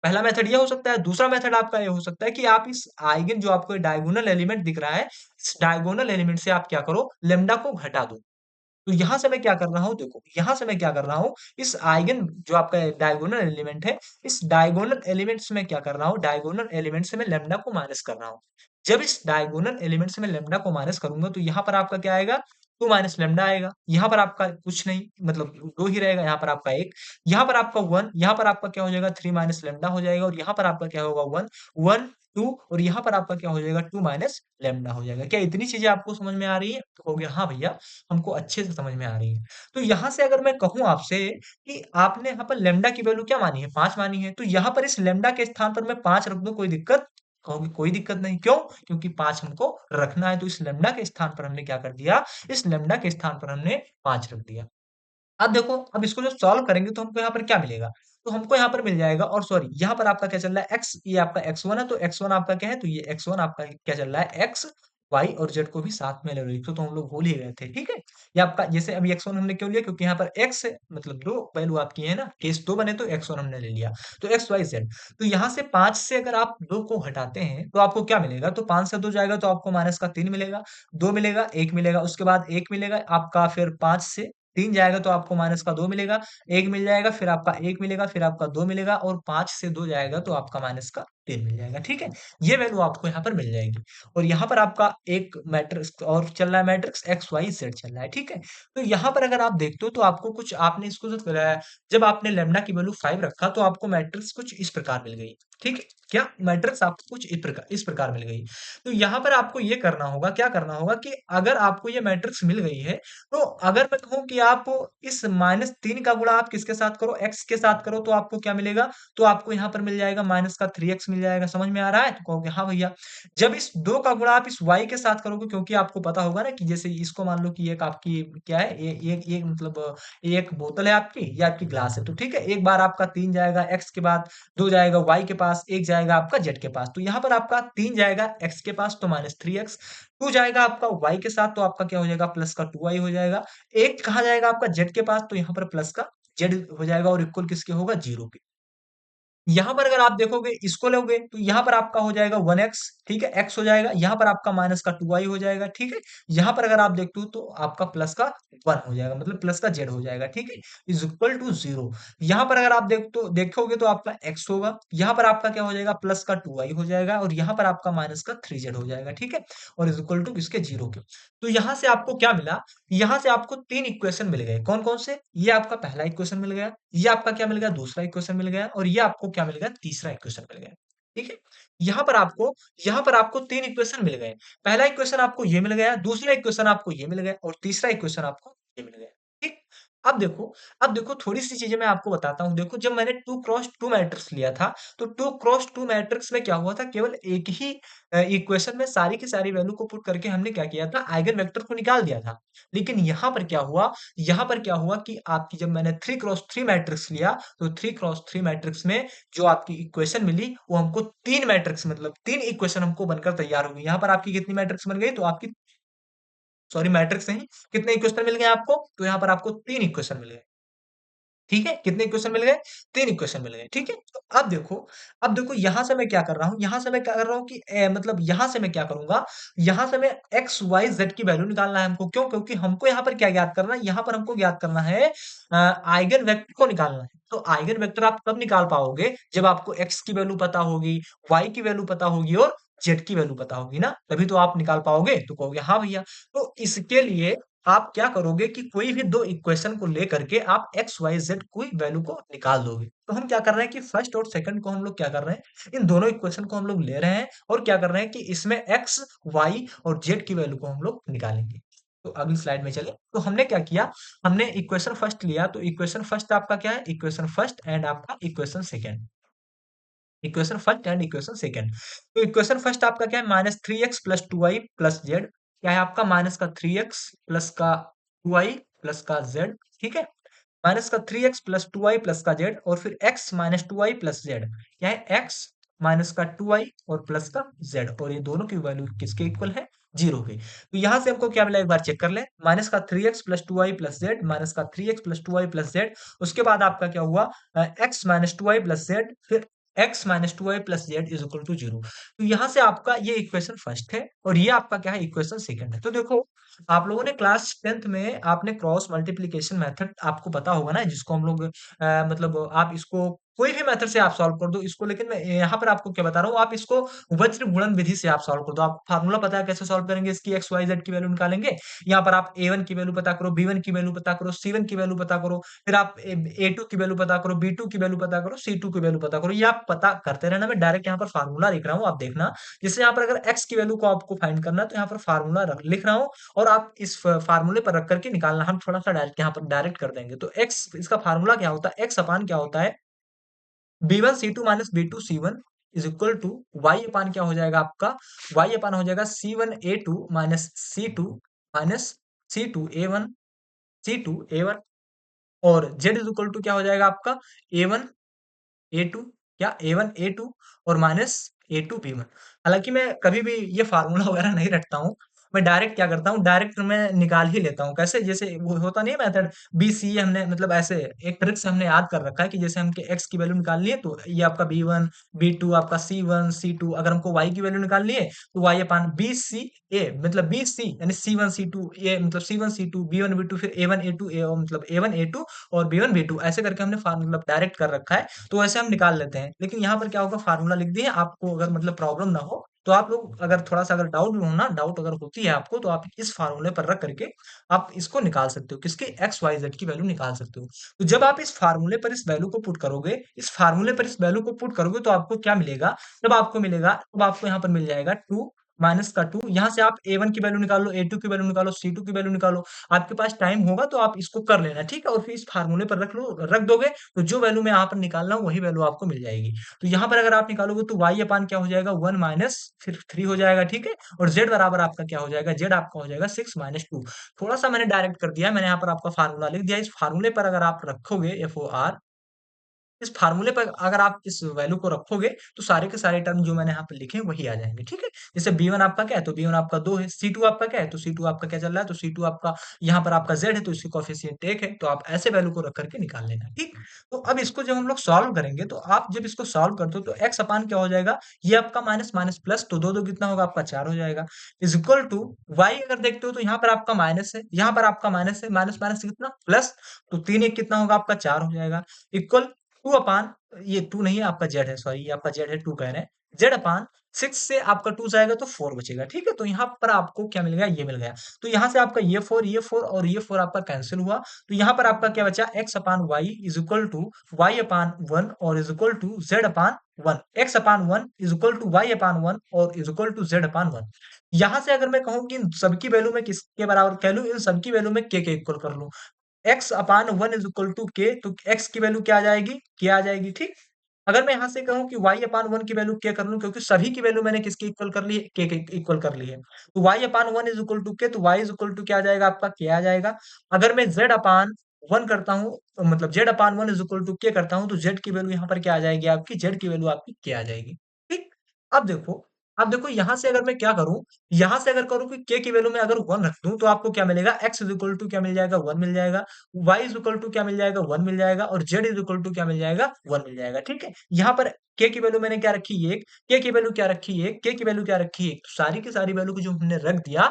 पहला मेथड ये हो सकता है दूसरा मेथड आपका ये हो सकता है कि आप इस आइगन जो आपको डायगोनल एलिमेंट दिख रहा है इस डायगोनल एलिमेंट से आप क्या करो लेमडा को घटा दो तो यहां से मैं क्या कर रहा हूं देखो यहां से मैं क्या कर रहा हूं इस आइगन जो आपका डायगोनल एलिमेंट है इस डायगोनल एलिमेंट से मैं क्या कर रहा हूं डायगोनल एलिमेंट से मैं लेमडा को माइनस कर रहा हूं जब इस डायगोनल एलिमेंट से मैं लेमडा को माइनस करूंगा तो यहाँ पर आपका क्या आएगा 2 माइनस लेमडा आएगा यहाँ पर आपका कुछ नहीं मतलब 2 ही रहेगा यहाँ पर आपका एक यहाँ पर आपका 1 यहाँ पर आपका क्या हो जाएगा 3 माइनस लेमडा हो जाएगा और यहाँ पर आपका क्या होगा 1 1 2 और यहाँ पर आपका क्या हो जाएगा 2 माइनस लेमडा हो जाएगा क्या इतनी चीजें आपको समझ में आ रही है तो हो गया हाँ भैया हमको अच्छे से समझ में आ रही है तो यहाँ से अगर मैं कहूँ आपसे कि आपने यहाँ पर लेमडा की वैल्यू क्या मानी है 5 मानी है तो यहाँ पर इस लेमडा के स्थान पर मैं 5 रख दूं कोई दिक्कत कहोगे कोई दिक्कत नहीं क्यों क्योंकि 5 हमको रखना है तो इस लेमडा के स्थान पर हमने क्या कर दिया इस लेमडा के स्थान पर हमने 5 रख दिया अब देखो अब इसको जो सॉल्व करेंगे तो हमको यहाँ पर क्या मिलेगा तो हमको यहाँ पर मिल जाएगा और सॉरी यहाँ पर आपका क्या चल रहा है एक्स ये आपका x1 है तो x1 आपका क्या है तो ये x1 आपका क्या चल रहा है एक्स वाई और जेड को भी साथ में ले लो तो हम लोग भूल ही गए थे ठीक है ये आपका जैसे अभी x1 हमने क्यों लिया क्योंकि यहाँ पर x है मतलब दो वैल्यू आपकी है ना केस दो बने तो x1 हमने ले लिया तो एक्स वाई जेड तो यहाँ से 5 से अगर आप 2 को हटाते हैं तो आपको क्या मिलेगा तो 5 से 2 जाएगा तो आपको माइनस का 3 मिलेगा 2 मिलेगा 1 मिलेगा उसके बाद 1 मिलेगा आपका फिर 5 से 3 जाएगा तो आपको माइनस का 2 मिलेगा, 1 मिल जाएगा, फिर आपका 1 मिलेगा, फिर आपका 2 मिलेगा और 5 से 2 जाएगा तो आपका माइनस का 3 मिल जाएगा, ठीक है? ये वैल्यू आपको यहाँ पर मिल जाएगी और यहाँ पर आपका एक मैट्रिक्स और चल रहा है, मैट्रिक्स एक्स वाई जेड चल रहा है, ठीक है? तो यहाँ पर अगर आप देखते हो तो आपको कुछ आपने इसको जब आपने लैम्ब्डा की वैल्यू 5 रखा तो आपको मैट्रिक्स कुछ इस प्रकार मिल गई, ठीक है? क्या मैट्रिक्स आपको कुछ इस प्रकार मिल गई। तो यहाँ पर आपको ये करना होगा, क्या करना होगा कि अगर आपको ये मैट्रिक्स मिल गई है, तो अगर मैं कहूँ कि आप इस -3 का गुणा आप किसके साथ करो, x के साथ करो तो आपको क्या मिलेगा? तो आपको यहाँ पर मिल जाएगा माइनस का 3x मिल जाएगा, समझ में आ रहा है? तो कहोगे हाँ भैया। जब इस 2 का गुणा आप इस y के साथ करोगे, क्योंकि आपको पता होगा ना कि जैसे इसको मान लो कि एक आपकी क्या है, ये मतलब एक बोतल है आपकी, ये आपकी ग्लास है, तो ठीक है, एक बार आपका 3 जाएगा x के बाद, 2 जाएगा y के पास, 1 जाएगा आपका z के पास। तो यहाँ पर आपका 3 जाएगा x के पास तो -3x, 2 जाएगा आपका y के साथ तो आपका क्या हो जाएगा, प्लस का 2y हो जाएगा। 1 कहाँ जाएगा आपका z के पास तो यहाँ पर प्लस का z हो जाएगा और इक्वल किसके होगा, 0 के। यहाँ पर अगर आप देखोगे इसको लोगे तो यहाँ पर आपका हो जाएगा 1x, ठीक है, x हो जाएगा, यहाँ पर आपका माइनस का 2y हो जाएगा, ठीक है। यहाँ पर अगर आप देखते हो तो आपका प्लस का 1 हो जाएगा, मतलब प्लस का z हो जाएगा, ठीक है, इज इक्वल टू 0। यहाँ पर अगर आप देखोगे तो आपका x होगा, यहाँ पर आपका क्या हो जाएगा, प्लस का 2y हो जाएगा और यहाँ पर आपका माइनस का 3z हो जाएगा, ठीक है, और इज इक्वल टू किसके, 0 के। तो यहाँ से आपको क्या मिला, यहाँ से आपको 3 इक्वेशन मिल गए, कौन-कौन से? ये आपका पहला इक्वेशन मिल गया, ये आपका क्या मिल गया, दूसरा इक्वेशन मिल गया और ये आपको क्या मिल गया, तीसरा इक्वेशन मिल गया। ठीक है? यहाँ पर आपको 3 इक्वेशन मिल गए। पहला इक्वेशन आपको ये मिल गया, दूसरा इक्वेशन आपको ये मिल गया और तीसरा इक्वेशन आपको ये मिल गया। ठीक? अब देखो अब देखो थोड़ी-सी चीज़ें मैं आपको बताता हूँ। देखो जब मैंने 2 क्रॉस 2 मैट्रिक्स लिया था, तो 2 क्रॉस 2 मैट्रिक्स में क्या हुआ था, केवल एक ही इक्वेशन में सारी की सारी वैल्यू को पुट करके हमने क्या किया था, आइगन वेक्टर को निकाल दिया था। लेकिन यहाँ पर क्या हुआ कि आपकी जब मैंने 3 क्रॉस 3 मैट्रिक्स लिया, तो 3 क्रॉस 3 मैट्रिक्स में जो आपकी इक्वेशन मिली, वो हमको 3 मैट्रिक्स मतलब 3 इक्वेशन हमको बनकर तैयार हो गई। यहाँ पर आपकी कितनी मैट्रिक्स बन गई? तो आपकी सॉरी मैट्रिक्स नहीं, कितने इक्वेशन मिल गए आपको? तो यहाँ पर आपको 3 इक्वेशन मिल गए। ठीक है? कितने इक्वेशन मिल गए? 3 इक्वेशन मिल गए, ठीक है? तो अब देखो यहाँ से मैं क्या कर रहा हूँ, यहाँ से मैं क्या कर रहा हूँ कि मतलब यहाँ से मैं क्या करूँगा, यहाँ से मैं एक्स, वाई, ज़ेड की वैल्यू निकालना है हमको। क्यों? क्योंकि हमको यहाँ पर क्या ज्ञात करना है, यहाँ पर हमको ज्ञात करना है आइगन वेक्टर को निकालना है। तो आइगन वेक्टर आप तब निकाल पाओगे, जब आपको एक्स की वैल्यू पता होगी, वाई की वैल्यू पता होगी और ज़ेड की वैल्यू पता होगी ना, तभी तो आप निकाल पाओगे। तो कहोगे हाँ भैया, तो इसके लिए आप क्या करोगे कि कोई भी 2 इक्वेशन को लेकर के आप एक्स, वाई, ज़ेड कोई वैल्यू को निकाल दोगे। तो हम क्या कर रहे हैं कि फर्स्ट और सेकंड को हम लोग क्या कर रहे हैं, इन दोनों इक्वेशन को हम लोग ले रहे हैं और क्या कर रहे हैं कि इसमें एक्स, वाई और ज़ेड की वैल्यू को हम लोग निकालेंगे। तो अगली स्लाइड में चलें। तो हमने क्या किया, हमने इक्वेशन फर्स्ट लिया, तो इक्वेशन फर्स्ट आपका क्या है? इक्वेशन फर्स्ट एंड आपका equation second. Equation first and equation second. तो इक्वेशन फर्स्ट आपका क्या है, minus three x plus two Y plus Z. क्या है आपका, माइनस का थ्री एक्स प्लस का टू वाई प्लस का जेड, ठीक है। माइनस का three x plus two Y plus का जेड और फिर x minus two Y plus Z. क्या है, एक्स माइनस का टू वाई और प्लस का जेड, और ये दोनों की वैल्यू किसके इक्वल है, 0 के। तो यहाँ से हमको क्या मिला, एक बार चेक कर ले। माइनस का three x plus two Y plus z, minus का three x plus two Y plus z. उसके बाद आपका क्या हुआ, x minus two Y plus z, फिर x minus two Y plus z is equal to 0। तो यहाँ से आपका ये इक्वेशन फर्स्ट है और ये आपका क्या है, इक्वेशन सेकंड है। तो देखो, आप लोगों ने क्लास 10th में आपने क्रॉस मल्टीप्लिकेशन मेथड आपको पता होगा ना, जिसको हम लोग मतलब आप इसको कोई भी मेथड से आप सॉल्व कर दो इसको, लेकिन मैं यहाँ पर आपको क्या बता रहा हूँ, आप इसको वज्र गुणन विधि से आप सॉल्व कर दो। आपको फार्मूला पता है कैसे सॉल्व करेंगे इसकी, एक्स वाई जेड की वैल्यू निकालेंगे। यहाँ पर आप a1 की वैल्यू पता करो, b1 की वैल्यू पता करो, c1 की वैल्यू पता करो, फिर आप a2 की वैल्यू पता करो, b2 की वैल्यू पता करो, c2 की वैल्यू पता करो। ये आप पता करते रहना। मैं डायरेक्ट यहाँ पर फार्मूला लिख रहा हूँ, आप देखना। जैसे यहाँ पर अगर x की वैल्यू को आपको फाइंड करना है, तो यहाँ पर फार्मूला लिख रहा हूँ और आप इस फार्मूले पर रख करके निकालना। हम थोड़ा सा डायरेक्ट यहाँ पर डायरेक्ट कर देंगे। तो x इसका फार्मूला क्या होता है, x अपान क्या होता है, b1 c2 minus b2 c1 is equal to y upon क्या हो जाएगा आपका, y अपान हो जाएगा c1 a2 minus c2 minus c2 a1 c2 a1 और z इज इक्वल टू क्या हो जाएगा आपका, a1 a2, क्या a1 a2 और माइनस a2 b1। हालांकि मैं कभी भी ये फार्मूला वगैरह नहीं रखता हूँ, मैं डायरेक्ट क्या करता हूँ, डायरेक्ट मैं निकाल ही लेता हूँ। कैसे? जैसे वो होता नहीं है मेथड BC, हमने मतलब ऐसे एक ट्रिक से हमने याद कर रखा है कि जैसे हमके x की वैल्यू निकालनी है तो ये आपका B1, B2 आपका C1, C2, अगर हमको y की वैल्यू निकालनी है तो y अपान BCA, मतलब BC यानी C1 C2, ये मतलब C1 C2, B1 B2, फिर A1 A2 मतलब A1 A2 और B1 B2, ऐसे करके हमने मतलब डायरेक्ट कर रखा है, तो ऐसे हम निकाल लेते हैं। लेकिन यहाँ पर क्या होगा, फार्मूला लिख दिए, आपको अगर मतलब प्रॉब्लम ना हो तो आप लोग अगर थोड़ा सा अगर डाउट हो ना, डाउट अगर होती है आपको, तो आप इस फार्मूले पर रख करके आप इसको निकाल सकते हो, किसकी, एक्स वाई जेड की वैल्यू निकाल सकते हो। तो जब आप इस फार्मूले पर इस वैल्यू को पुट करोगे, इस फार्मूले पर इस वैल्यू को पुट करोगे, तो आपको क्या मिलेगा, जब आपको मिलेगा, तब आपको यहाँ पर मिल जाएगा 2 माइनस का 2, यहाँ से आप A1 की वैल्यू निकालो, A2 की वैल्यू निकालो, C2 की वैल्यू निकालो, आपके पास टाइम होगा तो आप इसको कर लेना, ठीक है, और फिर इस फार्मूले पर रख लो, रख दोगे, तो जो वैल्यू मैं यहाँ पर निकाल रहा हूँ वही वैल्यू आपको मिल जाएगी। तो यहाँ पर अगर आप निकालोगे तो y अपान क्या हो जाएगा, 1 माइनस फिर 3 हो जाएगा, ठीक है, और z बराबर आपका क्या हो जाएगा, z आपका हो जाएगा 6 माइनस 2। थोड़ा सा मैंने डायरेक्ट कर दिया है, मैंने यहाँ पर आपका फार्मूला लिख दिया, इस फार्मूले पर अगर आप रखोगे FOR, इस फार्मूले पर अगर आप इस वैल्यू को रखोगे तो सारे के सारे टर्म जो मैंने यहाँ पे लिखे हैं वही आ जाएंगे, ठीक है। जैसे B1 आपका क्या है, तो B1 आपका 2 है, C2 आपका क्या है, तो C2 आपका क्या चल रहा है, तो C2 आपका यहाँ पर आपका Z है, तो इसकी कोएफिशिएंट 1 है, तो आप ऐसे वैल्यू को रख करके निकाल लेना, ठीक। तो अब इसको जब हम लोग सॉल्व करेंगे, तो आप जब इसको सॉल्व करते हो तो x अपान क्या हो जाएगा, ये आपका माइनस माइनस प्लस, तो दो दो कितना होगा आपका 4 हो जाएगा, इज इक्वल टू y, अगर देखते हो तो यहाँ पर आपका माइनस है, यहाँ पर आपका माइनस है, माइनस माइनस कितना प्लस, तो 3 एक कितना होगा आपका 4 हो जाएगा, इक्वल 2 अपान, ये 2 नहीं है आपका जेड है, सॉरी ये आपका जेड है, 2 कह रहे हैं, जेड अपान 6 से आपका 2 जाएगा तो 4 बचेगा, ठीक है। तो यहाँ पर आपको क्या मिल गया, ये मिल गया, तो यहाँ से आपका ये 4 और ये 4 आपका कैंसिल हुआ, तो यहाँ पर आपका क्या बचा, x upon y is equal to y upon 1 और is equal to z upon 1, x upon 1 is equal to y upon 1 और is equal to z upon 1। यहाँ से अगर मैं कहूँ कि इन सबकी वैल्यू में किसके बराबर कह लूँ, इन सबकी वैल्यू में के इक्वल कर लूँ, x upon 1 is equal to K, तो x की वैल्यू क्या आ जाएगी, के आ जाएगी, ठीक। अगर मैं यहाँ से कहूँ कि y अपान 1 की वैल्यू क्या कर लूँ, क्योंकि सभी की वैल्यू मैंने किसके इक्वल कर ली है, के इक्वल कर ली है, तो y upon 1 is equal to K, तो y इज इक्वल टू क्या आ जाएगा आपका, के आ जाएगा। अगर मैं z अपान 1 करता हूँ, मतलब z upon 1 is equal to K करता हूँ, तो z की वैल्यू यहाँ पर क्या आ जाएगी आपकी, z की वैल्यू आपकी के आ जाएगी, ठीक। अब देखो, अब देखो यहाँ से अगर मैं क्या करूँ, यहाँ से अगर करूँ कि के की वैल्यू में अगर 1 रख दूं, तो आपको क्या मिलेगा, x इज इक्वल टू क्या मिल जाएगा, 1 मिल जाएगा, y इज इक्वल टू क्या मिल जाएगा, 1 मिल जाएगा, और z इज इक्वल टू क्या मिल जाएगा, 1 मिल जाएगा, ठीक है। यहाँ पर k की वैल्यू मैंने क्या रखी, 1, k की वैल्यू क्या रखी, 1, k की वैल्यू क्या रखी, 1, तो सारी की सारी वैल्यू को जो हमने रख दिया,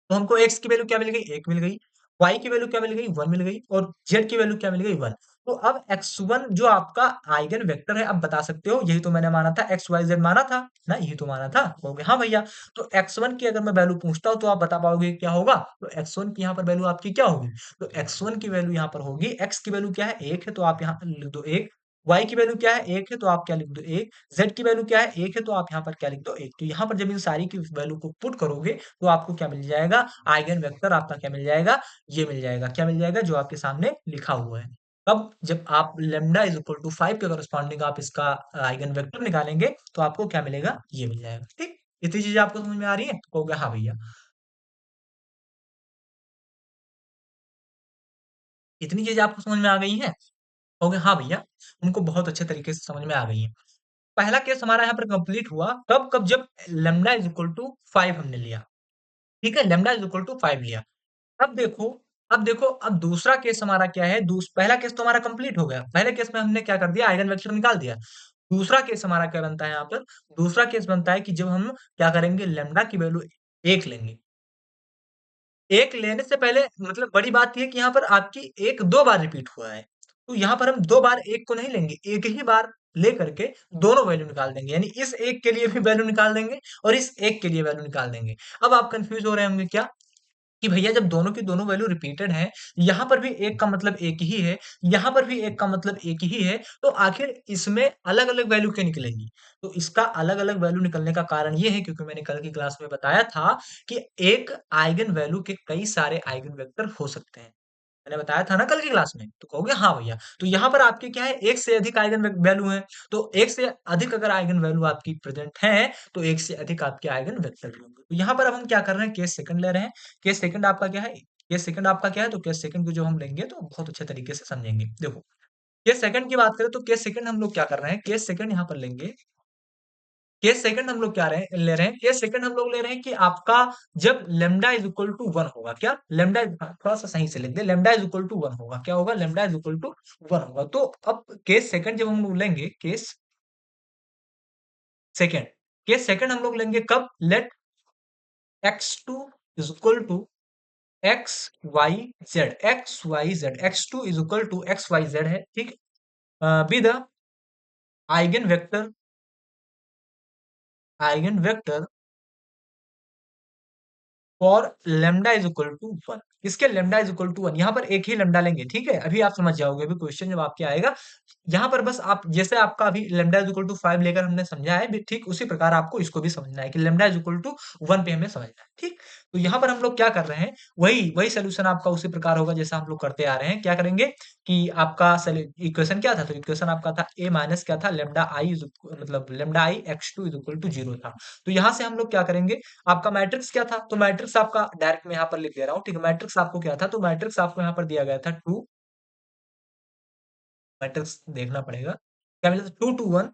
तो हमको x की वैल्यू क्या मिल गई, 1 मिल गई, y की वैल्यू क्या मिल गई, 1 मिल गई, और z की वैल्यू क्या मिल गई, 1। तो अब x1 जो आपका आइगन वेक्टर है, अब बता सकते हो, यही तो मैंने माना था, x y z माना था ना, यही तो माना था, कहोगे हाँ भैया। तो x1 की अगर मैं वैल्यू पूछता हूँ तो आप बता पाओगे क्या होगा, तो x1 की यहाँ पर वैल्यू आपकी क्या होगी, तो x1 की वैल्यू यहाँ पर होगी, x की वैल्यू क्या है, 1 है, तो आप यहाँ लिख दो 1, y की वैल्यू क्या है, 1 है, तो आप क्या लिख दो 1, z की वैल्यू क्या है, 1 है, तो आप यहाँ पर क्या लिख दो 1। तो यहाँ पर जब इन सारी की वैल्यू को पुट करोगे, तो आपको क्या मिल जाएगा, आइगन वेक्टर आपका क्या मिल जाएगा, ये मिल जाएगा, क्या मिल जाएगा, जो आपके सामने लिखा हुआ है। अब जब आप लेमडा इज इक्वल टू 5 के करस्पॉन्डिंग आप इसका आइगन वेक्टर निकालेंगे, तो आपको क्या मिलेगा, ये मिल जाएगा, ठीक। इतनी चीजें आपको समझ में आ रही है, तो कहोगे हाँ भैया। इतनी चीजें आपको समझ में आ गई हैं, कहोगे हाँ भैया, उनको बहुत अच्छे तरीके से समझ में आ गई है। पहला केस हमारा यहाँ पर कंप्लीट हुआ, कब कब, जब लेमडा इज इक्वल टू 5 हमने लिया, ठीक है, लेमडा इज इक्वल टू 5 लिया। अब देखो, अब देखो, अब दूसरा केस हमारा क्या है, पहला केस तो हमारा कंप्लीट हो गया, पहले केस में हमने क्या कर दिया, आइगन वेक्टर निकाल दिया। दूसरा केस हमारा क्या बनता है यहाँ पर, दूसरा केस बनता है कि जब हम क्या करेंगे, लेमडा की वैल्यू 1 लेंगे। 1 लेने से पहले मतलब बड़ी बात ये है कि यहाँ पर आपकी 1 2 बार रिपीट हुआ है, तो यहाँ पर हम 2 बार 1 को नहीं लेंगे, एक ही बार ले करके दोनों वैल्यू निकाल देंगे, यानी इस 1 के लिए भी वैल्यू निकाल देंगे और इस 1 के लिए वैल्यू निकाल देंगे। अब आप कंफ्यूज हो रहे होंगे क्या, कि भैया जब दोनों की दोनों वैल्यू रिपीटेड है, यहाँ पर भी एक का मतलब एक ही है, यहाँ पर भी एक का मतलब एक ही है, तो आखिर इसमें अलग अलग वैल्यू क्यों निकलेंगी, तो इसका अलग अलग वैल्यू निकलने का कारण ये है, क्योंकि मैंने कल की क्लास में बताया था कि एक आइगन वैल्यू के कई सारे आइगन वेक्टर हो सकते हैं, मैंने बताया था ना कल की क्लास में, तो कहोगे हाँ भैया, तो यहाँ पर आपके क्या है, एक से अधिक आइगन वैल्यू है, तो एक से अधिक अगर आइगन वैल्यू आपकी प्रेजेंट है, तो एक से अधिक आपके आइगन वेक्टर भी होंगे। तो यहाँ पर अब हम क्या कर रहे हैं, केस सेकंड ले रहे हैं। केस सेकंड आपका क्या है, केस सेकंड आपका क्या है, तो केस सेकंड को जो हम लेंगे तो बहुत अच्छे तरीके से समझेंगे। देखो, केस सेकंड की बात करें तो केस सेकंड हम लोग क्या कर रहे हैं, केस सेकंड यहाँ पर लेंगे, केस सेकंड हम लोग क्या ले रहे हैं, केस सेकंड हम लोग ले रहे हैं कि आपका जब लेमडा इज इक्वल टू 1 होगा, क्या लेमडा, थोड़ा सा सही से लिख दे, लेमडा इज इक्वल टू 1 होगा, क्या होगा, लेमडा इज इक्वल टू 1 होगा। तो अब केस सेकंड जब हम लोग लेंगे, सेकंड केस सेकंड हम लोग लेंगे कब, let x2 is equal to X Y Z, x2 is equal to X Y Z है, ठीक है, be the eigen vector, eigen vector for lambda is equal to 1। इसके लेमडा इज इक्वल टू 1, यहाँ पर एक ही लेमडा लेंगे, ठीक है, अभी आप समझ जाओगे, अभी क्वेश्चन जब आपके आएगा, यहाँ पर बस आप जैसे आपका अभी लेमडा इज इक्वल टू 5 लेकर हमने समझा है, भी ठीक उसी प्रकार आपको इसको भी समझना है कि लेमडा इज इक्वल टू 1 पे हमें समझना है, ठीक। तो यहाँ पर हम लोग क्या कर रहे हैं, वही वही सोल्यूशन आपका उसी प्रकार होगा जैसा हम लोग करते आ रहे हैं। क्या करेंगे कि आपका इक्वेशन क्या था, तो इक्वेशन आपका था ए माइनस क्या था, लेमडा आई, मतलब lambda I x2 is equal to 0 था। तो यहाँ से हम लोग क्या करेंगे, आपका मैट्रिक्स क्या था, तो मैट्रिक्स आपका डायरेक्ट में यहाँ पर लिख दे रहा हूँ, ठीक है, मैट्रिक्स आपको क्या था, तो मैट्रिक्स आपको यहाँ पर दिया गया था 2, मैट्रिक्स देखना पड़ेगा, क्या मिला था, 2 to 1,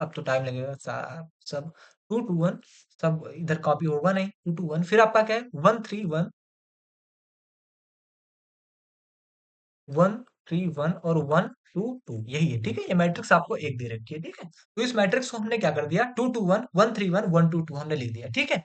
अब तो टाइम लगेगा सब 2 to 1, सब इधर कॉपी होगा नहीं, 2 to 1, फिर आपका क्या है 1 3 1 और 1 2 2, यही है, ठीक है, ये मैट्रिक्स आपको एक दे रखी है, ठीक है। तो इस मैट्रिक्स को हमने क्या कर दिया, 2 to 1, 1 3 1 1 2 2 हमने लिख दिया, ठीक है।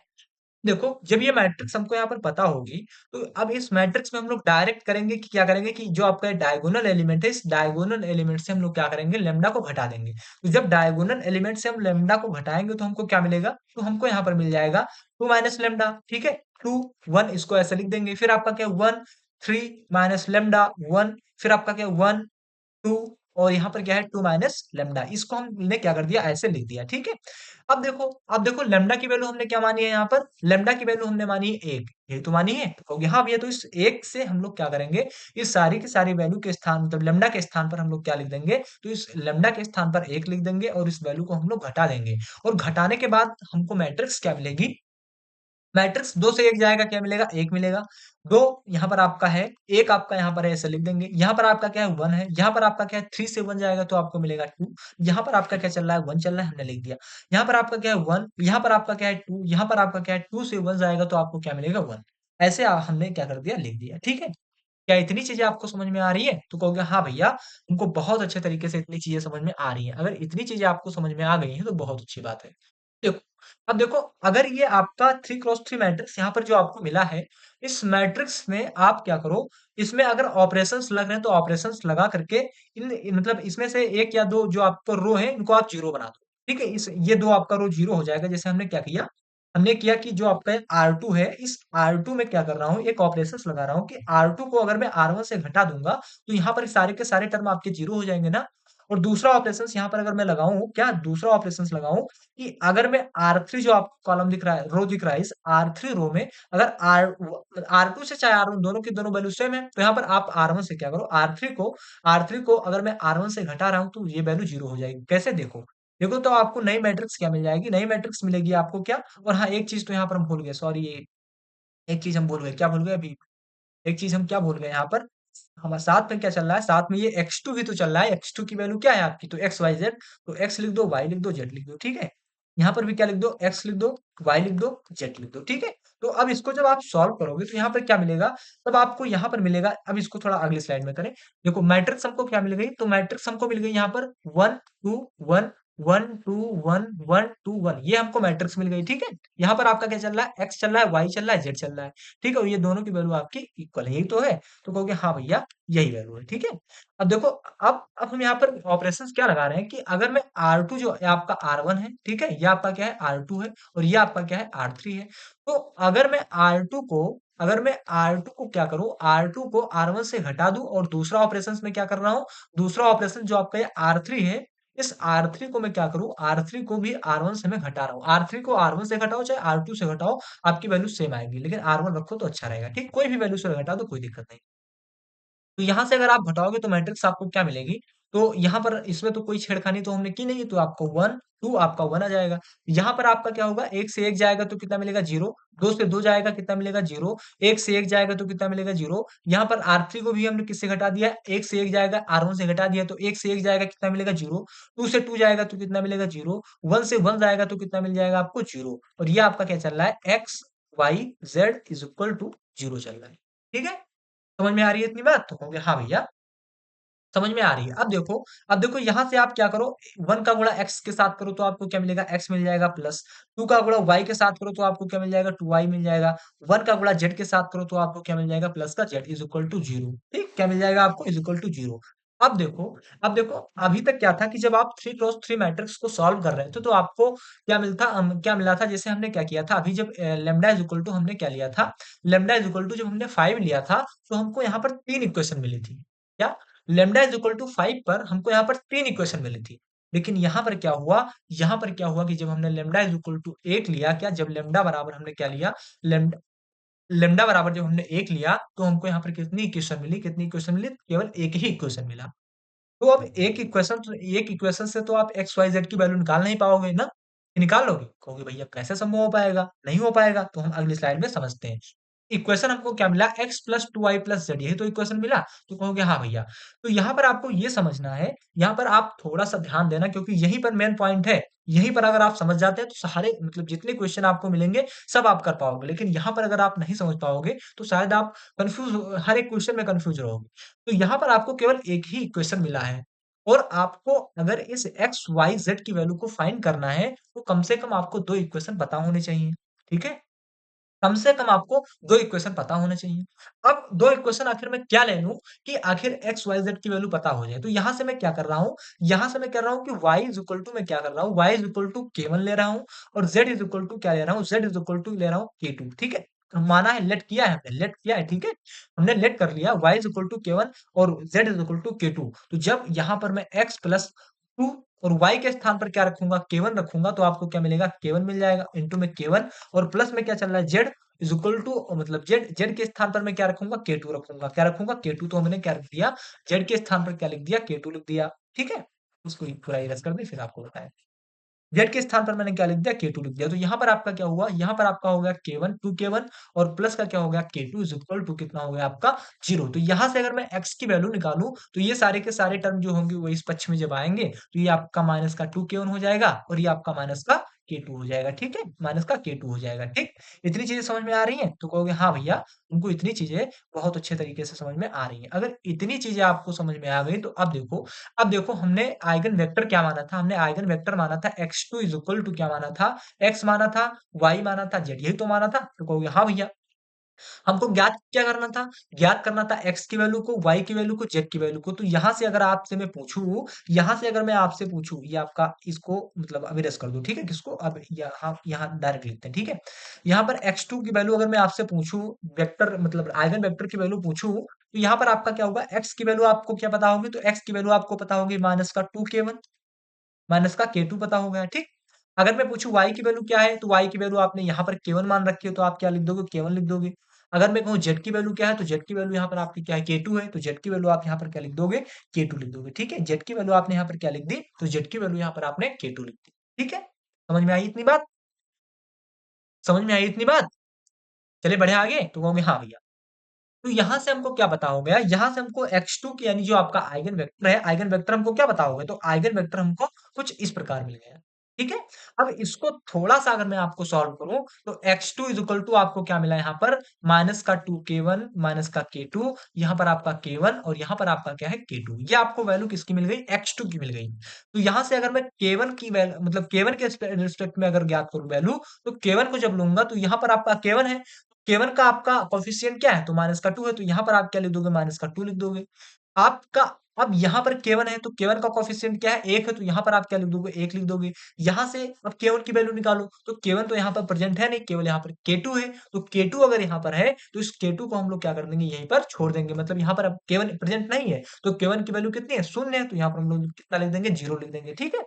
देखो जब ये मैट्रिक्स हमको यहाँ पर पता होगी, तो अब इस मैट्रिक्स में हम लोग डायरेक्ट करेंगे कि क्या करेंगे कि जो आपका डायगोनल एलिमेंट है, इस डायगोनल एलिमेंट से हम लोग क्या करेंगे, लेमडा को घटा देंगे। तो जब डायगोनल एलिमेंट से हम लेमडा को घटाएंगे तो हमको क्या मिलेगा, तो हमको यहाँ पर मिल जाएगा 2 - लेमडा, ठीक है, 2 1 इसको ऐसे लिख देंगे, फिर आपका क्या 1 3 - लेमडा 1, फिर आपका क्या 1 2, और यहाँ पर क्या है 2 - लेमडा, इसको हमने क्या कर दिया, ऐसे लिख दिया, ठीक है। अब देखो लेमडा की वैल्यू हमने क्या मानी है, यहाँ पर लेमडा की वैल्यू हमने मानी है 1, ये तो मानी है, तो कहोगे हाँ भैया, तो इस 1 से हम लोग क्या करेंगे, इस सारी की सारी वैल्यू के स्थान, मतलब लेमडा के स्थान पर हम लोग क्या लिख देंगे, तो इस लेमडा के स्थान पर 1 लिख देंगे और इस वैल्यू को हम लोग घटा देंगे, और घटाने के बाद हमको मैट्रिक्स क्या मिलेगी, मैट्रिक्स 2 से 1 जाएगा, क्या मिलेगा, 1 मिलेगा। 2 यहाँ पर आपका है, 1 आपका यहाँ पर है, ऐसे लिख देंगे। यहाँ पर आपका क्या है 1 है, यहाँ पर आपका क्या है 3 से 1 जाएगा तो आपको मिलेगा 2। यहाँ पर आपका क्या चल रहा है 1 चल रहा है, हमने लिख दिया। यहाँ पर आपका क्या है 1, यहाँ पर आपका क्या है 2, यहाँ पर आपका क्या है 2 से 1 जाएगा तो आपको क्या मिलेगा 1। ऐसे हमने क्या कर दिया, लिख दिया, ठीक है। क्या इतनी चीजें आपको समझ में आ रही है, तो कहोगे हाँ भैया, हमको बहुत अच्छे तरीके से इतनी चीजें समझ में आ रही हैं। अगर इतनी चीजें आपको समझ में आ गई हैं तो बहुत अच्छी बात है। देखो, अब देखो, अगर ये आपका 3 क्रॉस 3 मैट्रिक्स यहाँ पर जो आपको मिला है, इस मैट्रिक्स में आप क्या करो, इसमें अगर ऑपरेशंस लग रहे हैं तो ऑपरेशंस लगा करके मतलब इसमें से एक या दो जो आपको रो है इनको आप जीरो बना दो, ठीक है, इस ये दो आपका रो जीरो हो जाएगा। जैसे हमने क्या किया, हमने किया कि जो आपका R2 है, इस R2 में क्या कर रहा हूँ, एक ऑपरेशंस लगा रहा हूँ कि R2 को अगर मैं R1 से घटा दूंगा तो यहाँ पर सारे के सारे टर्म आपके जीरो हो जाएंगे ना। और दूसरा ऑपरेशंस यहाँ पर अगर मैं लगाऊं, क्या दूसरा ऑपरेशंस लगाऊं कि अगर मैं R3 जो आपको कॉलम दिख रहा है, रो दिख रहा है, इस R3 रो में अगर R2 से चाहे R1 दोनों की दोनों वैल्यू सेम है, तो यहाँ पर आप R1 से क्या करो, R3 को अगर मैं R1 से घटा रहा हूं तो ये वैल्यू जीरो हो जाएगी। कैसे, देखो देखो, तो आपको नई मैट्रिक्स क्या मिल जाएगी, नई मैट्रिक्स मिलेगी आपको क्या। और हाँ, एक चीज तो यहाँ पर हम भूल गए, सॉरी, ये एक चीज हम भूल गए, क्या भूल गए अभी, एक चीज हम क्या भूल गए यहाँ पर, हमारे साथ में क्या चल रहा है, साथ में ये x2 भी तो चल रहा है, x2 की वैल्यू क्या है आपकी, तो एक्स वाई जेड, तो x लिख दो, y लिख दो, z लिख दो, ठीक है। यहाँ पर भी क्या लिख दो, x लिख दो, y लिख दो, z लिख दो, ठीक है। तो अब इसको जब आप सॉल्व करोगे तो यहाँ पर क्या मिलेगा, तब आपको यहाँ पर मिलेगा, अब इसको थोड़ा अगली स्लाइड में करें। देखो मैट्रिक्स हमको क्या मिल गई, तो मैट्रिक्स हमको मिल गई यहाँ पर 1 2 1 1 2 1 ये हमको मैट्रिक्स मिल गई, ठीक है। यहाँ पर आपका क्या चल रहा है, x चल रहा है, y चल रहा है, z चल रहा है, ठीक है, और ये दोनों की वैल्यू आपकी इक्वल है, यही तो है। तो कहोगे हाँ भैया, यही वैल्यू है, ठीक है। अब देखो, अब हम यहाँ पर ऑपरेशंस क्या लगा रहे हैं कि अगर मैं R2 जो ये आपका R1 है, ठीक है, ये आपका क्या है R2 है, और ये आपका क्या है R3 है। तो अगर मैं R2 को क्या करूं, R2 को R1 से घटा दूं, और दूसरा ऑपरेशंस में क्या कर रहा हूं, दूसरा ऑपरेशन जो आपका ये R3 है, इस R3 को मैं क्या करूं, R3 को भी R1 से मैं घटा रहा हूं। R3 को R1 से घटाओ चाहे R2 से घटाओ, आपकी वैल्यू सेम आएगी, लेकिन R1 रखो तो अच्छा रहेगा, ठीक, कोई भी वैल्यू से घटा दो कोई दिक्कत नहीं। तो यहाँ से अगर आप घटाओगे तो मैट्रिक्स आपको क्या मिलेगी, तो यहाँ पर इसमें तो कोई छेड़खानी तो हमने की नहीं, तो आपको 1, 2 आपका 1 आ जाएगा। यहाँ पर आपका क्या होगा, 1 से 1 जाएगा तो कितना मिलेगा 0, 2 से 2 जाएगा कितना मिलेगा 0, 1 से 1 जाएगा तो कितना मिलेगा 0। यहाँ पर R3 को भी हमने किससे घटा दिया, 1 से 1 जाएगा, R1 से घटा दिया तो 1 से 1 जाएगा कितना मिलेगा 0, 2 से 2 जाएगा तो कितना मिलेगा 0, 1 से 1 जाएगा तो कितना मिल जाएगा आपको 0। और ये आपका क्या चल रहा है, x, y, z is equal to 0 चल रहा है। ठीक है, समझ में आ रही है इतनी बात? तो कहोगे हाँ भैया समझ में आ रही है। अब देखो यहाँ से आप क्या करो, 1 का गुणा x के साथ करो तो आपको क्या मिलेगा, x मिल जाएगा, प्लस 2 का गुणा y के साथ करो तो आपको क्या मिल जाएगा, 2y मिल जाएगा। 1 का गुणा z के साथ करो तो आपको क्या मिल जाएगा, प्लस का z इज इक्वल टू 0। ठीक, क्या मिल जाएगा आपको, इज इक्वल टू 0। अब देखो अभी तक क्या था कि जब आप 3 क्रॉस 3 मैट्रिक्स को सॉल्व कर रहे थे तो आपको क्या मिला था, जैसे हमने क्या किया था अभी, जब लेमडा इज इक्वल टू हमने क्या लिया था, लेमडा इज इक्वल टू जब हमने 5 लिया था तो हमको यहाँ पर 3 इक्वेशन मिली थी। क्या, लेमडा इज इक्वल टू 5 पर हमको यहाँ पर 3 इक्वेशन मिली थी। लेकिन यहाँ पर क्या हुआ कि जब हमने लेमडा इज इक्वल टू 1 लिया, क्या जब लेमडा बराबर हमने क्या लिया, लेमडा लेमडा बराबर जब हमने 1 लिया तो हमको यहाँ पर कितनी इक्वेशन मिली, केवल एक ही इक्वेशन मिला। तो अब एक इक्वेशन से तो आप एक्स वाई जेड की वैल्यू निकाल नहीं पाओगे ना, निकाल लोगे, कहोगे भैया कैसे संभव हो पाएगा, नहीं हो पाएगा, तो हम अगली स्लाइड में समझते हैं। इक्वेशन हमको क्या मिला, X plus two Y plus Z, यही तो इक्वेशन मिला। तो कहोगे हाँ भैया, तो यहाँ पर आपको ये समझना है, यहाँ पर आप थोड़ा सा ध्यान देना क्योंकि यहीं पर मेन पॉइंट है। यहीं पर अगर आप समझ जाते हैं तो सारे मतलब जितने क्वेश्चन आपको मिलेंगे सब आप कर पाओगे, लेकिन यहाँ पर अगर आप नहीं समझ पाओगे तो शायद आप कंफ्यूज, हर एक क्वेश्चन में कंफ्यूज रहोगे। तो यहाँ पर आपको केवल एक ही इक्वेशन मिला है और आपको अगर इस एक्स वाई जेड की वैल्यू को फाइंड करना है तो कम से कम आपको दो इक्वेशन पता होने चाहिए। ठीक है, कम से कम आपको दो इक्वेशन पता होने चाहिए। अब दो इक्वेशन आखिर मैं क्या ले लूं कि आखिर एक्स वाई जेड की वैल्यू पता हो जाए, तो यहां से मैं क्या कर रहा हूं, यहां से मैं कर रहा हूं कि y इज इक्वल टू, मैं क्या कर रहा हूं, y is equal to k1 ले रहा हूं और z इज इक्वल टू क्या ले रहा हूं, z इज इक्वल टू ले रहा हूं k2। ठीक है, तो माना है, लेट किया है हमने, लेट किया है, ठीक है, हमने लेट कर लिया, y is equal to k1 और z is equal to k2। तो जब यहां पर मैं x प्लस 2 और y के स्थान पर क्या रखूंगा, k1 रखूंगा, तो आपको क्या मिलेगा, k1 मिल जाएगा, इंटू में k1 और प्लस में क्या चल रहा है, z इज इक्वल टू, मतलब जेड, जेड के स्थान पर मैं क्या रखूंगा, K2 रखूंगा, क्या रखूंगा, K2। तो हमने क्या रख दिया, जेड के स्थान पर क्या लिख दिया, K2 लिख दिया। ठीक है, उसको पूरा इरेज कर दी फिर आपको बताया, जेड के स्थान पर मैंने क्या लिख दिया, K2 लिख दिया। तो यहाँ पर आपका क्या हुआ, यहाँ पर आपका हो गया K1 2K1 और प्लस का क्या हो गया, K2 इज इक्वल टू कितना हो गया आपका 0। तो यहाँ से अगर मैं x की वैल्यू निकालूं तो ये सारे के सारे टर्म जो होंगे वो इस पक्ष में जब आएंगे तो ये आपका माइनस का 2K1 हो जाएगा और ये आपका माइनस का K2 हो जाएगा। ठीक है, माइनस का K2 हो जाएगा। ठीक, इतनी चीजें समझ में आ रही हैं? तो कहोगे हाँ भैया, उनको इतनी चीजें बहुत अच्छे तरीके से समझ में आ रही हैं। अगर इतनी चीजें आपको समझ में आ गई तो अब देखो हमने आइगन वेक्टर क्या माना था, हमने आइगन वेक्टर माना था x2 इज इक्वल टू क्या माना था, x माना था, y माना था, z, यही तो माना था। तो कहोगे हाँ भैया, हमको ज्ञात क्या करना था, ज्ञात करना था x की वैल्यू को, y की वैल्यू को, z की वैल्यू को। तो यहाँ से अगर आपसे मैं पूछूं, यहाँ से अगर मैं आपसे पूछूं, ये आपका इसको मतलब अविरस कर दो, ठीक है, किसको, अब यहाँ डायरेक्ट लिखते हैं। ठीक है, यहाँ पर x2 की वैल्यू अगर मैं आपसे पूछूं, वेक्टर मतलब आइगन वेक्टर की वैल्यू पूछूं, तो यहाँ पर आपका क्या होगा, x की वैल्यू आपको क्या पता होगी, तो x की वैल्यू आपको पता होगी माइनस का 2k1 माइनस का K2 पता हो गया। ठीक, अगर मैं पूछूं y की वैल्यू क्या है, तो y की वैल्यू आपने यहाँ पर K1 मान रखी है तो आप क्या लिख दोगे, K1 लिख दोगे। अगर मैं कहूँ z की वैल्यू क्या है, तो z की वैल्यू यहाँ पर आपकी क्या है, K2 है, तो z की वैल्यू आप यहाँ पर क्या लिख दोगे, K2 लिख दोगे। ठीक है, z की वैल्यू आपने यहाँ पर क्या लिख दी, तो z की वैल्यू यहाँ पर आपने K2 लिख दी। ठीक है, समझ में आई इतनी बात, समझ में आई इतनी बात। चलिए बढ़े आगे, तो कहोगे हाँ भैया, तो यहां से हमको क्या पता हो गया, यहां से हमको x2 की यानी जो आपका आइगन वेक्टर है, आइगन वेक्टर हमको क्या पता होगा, तो आइगन वेक्टर हमको कुछ इस प्रकार मिल गया। ठीक है, अब इसको थोड़ा सा अगर मैं आपको सॉल्व करूं तो x2 इज इक्वल टू आपको क्या मिला यहाँ पर, माइनस का 2k1 माइनस का K2, यहाँ पर आपका K1 और यहाँ पर आपका क्या है K2। ये आपको वैल्यू किसकी मिल गई, x2 की मिल गई। तो यहाँ से अगर मैं K1 की वैल्यू मतलब K1 के रिस्पेक्ट में अगर ज्ञात करूं वैल्यू, तो K1 को जब लूंगा तो यहाँ पर आपका K1 है, K1 का आपका कोफिशिएंट क्या है, तो माइनस का 2 है, तो यहाँ पर आप क्या लिख दोगे, माइनस का 2 लिख दोगे। आपका अब यहाँ पर K1 है तो K1 का कोफिशिएंट क्या है, 1 है, तो यहाँ पर आप क्या लिख दोगे, 1 लिख दोगे। यहाँ से अब K1 की वैल्यू निकालो, तो K1 तो यहाँ पर प्रेजेंट है नहीं, केवल यहाँ पर K2 है, तो K2 अगर यहाँ पर है तो इस K2 को हम लोग क्या कर देंगे, यहीं पर छोड़ देंगे, मतलब यहाँ पर अब K1 प्रेजेंट नहीं है तो K1 की वैल्यू कितनी है, 0 है, तो यहाँ पर हम लोग कितना लिख देंगे, 0 लिख देंगे। ठीक है,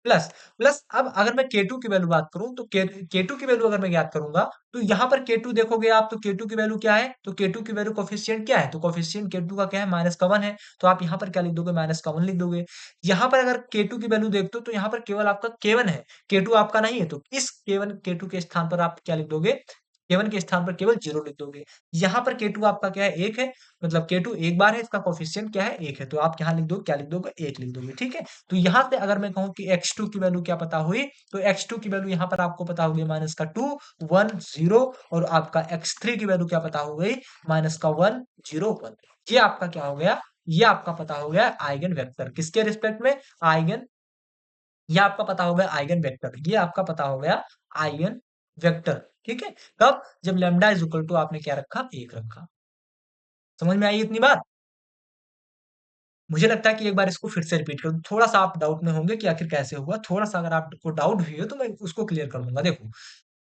प्लस प्लस अब अगर मैं K2 की वैल्यू बात करूं तो K2 की वैल्यू अगर मैं ज्ञात करूंगा तो यहाँ पर K2 देखोगे आप, तो K2 की वैल्यू क्या है, तो K2 की वैल्यू कोफिशिएंट क्या है, तो कोफिशिएंट K2 का क्या है, माइनस का 1 है, तो आप यहाँ पर क्या लिख दोगे, माइनस का 1 लिख दोगे। यहाँ पर अगर K2 की वैल्यू देखते हो तो यहाँ पर केवल आपका K1 है, K2 आपका नहीं है, तो इस K2 के स्थान पर आप क्या लिख दोगे, K1 के स्थान पर केवल 0 लिख दोगे। यहाँ पर K2 आपका क्या है, 1 है, मतलब K2 एक बार है, इसका कोफिशिएंट क्या है, 1 है, तो आप यहाँ लिख दो, क्या लिख दोगे, 1 लिख दोगे, ठीक है। तो यहाँ से अगर मैं कहूँ कि x2 की वैल्यू क्या पता हुई, तो x2 की वैल्यू यहाँ पर आपको पता होगी माइनस का 2 1 0, और आपका x3 की वैल्यू क्या पता हो गई, माइनस का 1 0 1। ये आपका क्या हो गया, ये आपका पता हो गया आइगन वेक्टर, किसके रिस्पेक्ट में, आइगन, ये आपका पता हो गया आइगन वेक्टर, ये आपका पता हो गया आइगन वेक्टर, ठीक है। कब, जब लेमडा इज इक्वल टू आपने क्या रखा, 1 रखा। समझ में आई इतनी बात। मुझे लगता है कि एक बार इसको फिर से रिपीट कर दूं, थोड़ा सा आप डाउट में होंगे कि आखिर कैसे हुआ, थोड़ा सा अगर आपको डाउट भी हो तो मैं उसको क्लियर कर दूंगा। देखो,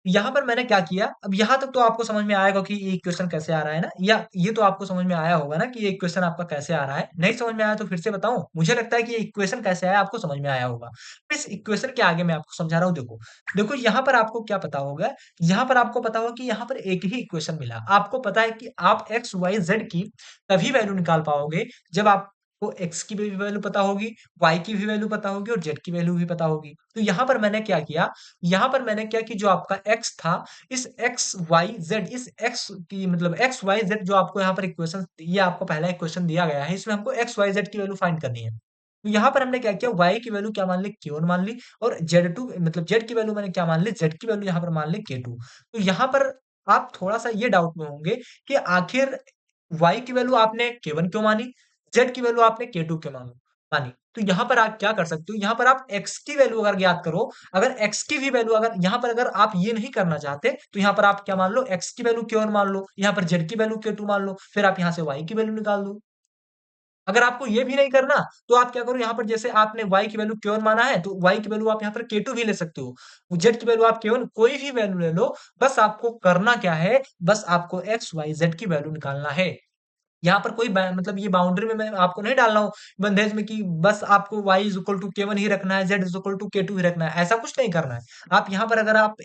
यहाँ पर मैंने क्या किया, अब यहाँ तक तो आपको समझ में आएगा कि ये इक्वेशन कैसे आ रहा है ना, या ये तो आपको समझ में आया होगा ना कि ये इक्वेशन आपका कैसे आ रहा है। नहीं समझ में आया तो फिर से बताऊं, मुझे लगता है कि ये इक्वेशन कैसे आया आपको समझ में आया होगा। इस इक्वेशन के आगे मैं आपको समझा रहा हूँ। देखो देखो, यहाँ पर आपको क्या पता होगा, यहाँ पर आपको पता होगा कि यहाँ पर एक ही इक्वेशन मिला, आपको पता है कि आप एक्स वाई जेड की तभी वैल्यू निकाल पाओगे जब आपको एक्स की भी वैल्यू पता होगी, वाई की भी वैल्यू पता होगी और जेड की वैल्यू भी पता होगी। तो यहाँ पर मैंने क्या किया, यहाँ पर मैंने क्या कि जो आपका x था, इस एक्स वाई जेड, इस x की मतलब एक्स वाई जेड जो आपको यहाँ पर इक्वेशन, ये आपको पहला इक्वेशन दिया गया है, इसमें हमको एक्स वाई जेड की वैल्यू फाइंड करनी है। तो यहाँ पर हमने क्या किया, y की वैल्यू क्या मान ली, K1 मान ली, और Z2 मतलब Z की वैल्यू मैंने क्या मान ली, Z की वैल्यू यहाँ पर मान ली K2। तो यहाँ पर आप थोड़ा सा ये डाउट में होंगे कि आखिर y की वैल्यू आपने K1 क्यों मानी, Z की वैल्यू आपने K2 क्यों मानी। तो यहाँ पर आप क्या कर सकते हो, यहाँ पर आप x की वैल्यू अगर ज्ञात करो, अगर x की भी वैल्यू अगर यहाँ पर अगर आप ये नहीं करना चाहते तो यहाँ पर आप क्या मान लो, x की वैल्यू K1 मान लो, यहाँ पर Z की वैल्यू K2 मान लो, फिर आप यहाँ से y की वैल्यू निकाल दो। अगर आपको ये भी नहीं करना तो आप क्या करो, यहाँ पर जैसे आपने y की वैल्यू K1 माना है तो y की वैल्यू आप यहाँ पर K2 भी ले सकते हो, z की वैल्यू आप K1 कोई भी वैल्यू ले लो, बस आपको करना क्या है, बस आपको x y z की वैल्यू निकालना है। यहाँ पर कोई मतलब ये बाउंड्री में मैं आपको नहीं डाल रहा हूँ बंधेज में कि बस आपको y is equal to K1 ही रखना है, z is equal to K2 ही रखना है, ऐसा कुछ नहीं करना है। आप यहाँ पर अगर आप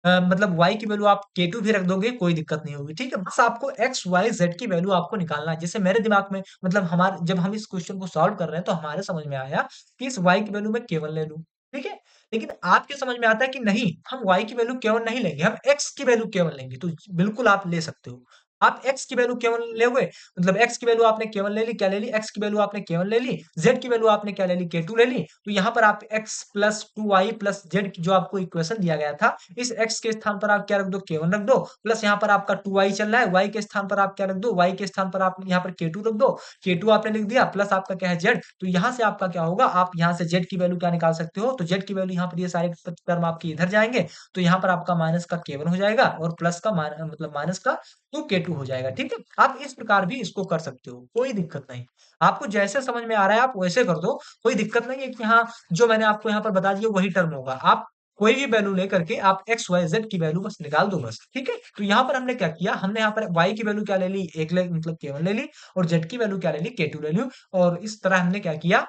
मतलब y की वैल्यू आप K2 भी रख दोगे कोई दिक्कत नहीं होगी, ठीक है। बस आपको x y z की वैल्यू आपको निकालना है। जैसे मेरे दिमाग में मतलब हमारे जब हम इस क्वेश्चन को सॉल्व कर रहे हैं तो हमारे समझ में आया कि इस y की वैल्यू मैं K1 ले लूं, ठीक है। लेकिन आपके समझ में आता है कि नहीं, हम y की वैल्यू K1 नहीं लेंगे, हम x की वैल्यू K1 लेंगे, तो बिल्कुल आप ले सकते हो। आप x की वैल्यू K1 लोगे, मतलब x की वैल्यू आपने K1 ले ली, क्या ले ली, x की वैल्यू आपने K1 ले ली, z की वैल्यू आपने क्या ले ली, K2 ले ली। तो यहाँ पर आप x plus 2y plus z जो आपको इक्वेशन दिया गया था, इस x के स्थान पर आप क्या रख दो, K1 रख दो, प्लस यहाँ पर आपका 2y चल रहा है, y के स्थान पर आप क्या रख दो, y के स्थान पर आप यहाँ पर K2 रख दो, K2 आपने लिख दिया, प्लस आपका क्या है z। तो यहाँ से आपका क्या होगा, आप यहाँ से z की वैल्यू क्या निकाल सकते हो, तो z की वैल्यू यहाँ पर ये सारे टर्म आपके इधर जाएंगे, तो यहाँ पर आपका माइनस का K1 हो जाएगा और प्लस का मतलब माइनस का 2K2 हो जाएगा, ठीक है। आप इस प्रकार भी इसको कर सकते हो, कोई दिक्कत नहीं। आपको जैसे समझ में आ रहा है आप वैसे कर दो, कोई दिक्कत नहीं है कि हाँ, जो मैंने आपको यहाँ पर बता दिया वही टर्म होगा। आप कोई भी वैल्यू लेकर के आप एक्स वाई जेड की वैल्यू बस निकाल दो बस, ठीक है। तो यहाँ पर हमने क्या किया, हमने यहाँ पर y की वैल्यू क्या ले ली, एक ले मतलब K1 ले ली, और z की वैल्यू क्या ले ली, K2 ले ली, और इस तरह हमने क्या किया,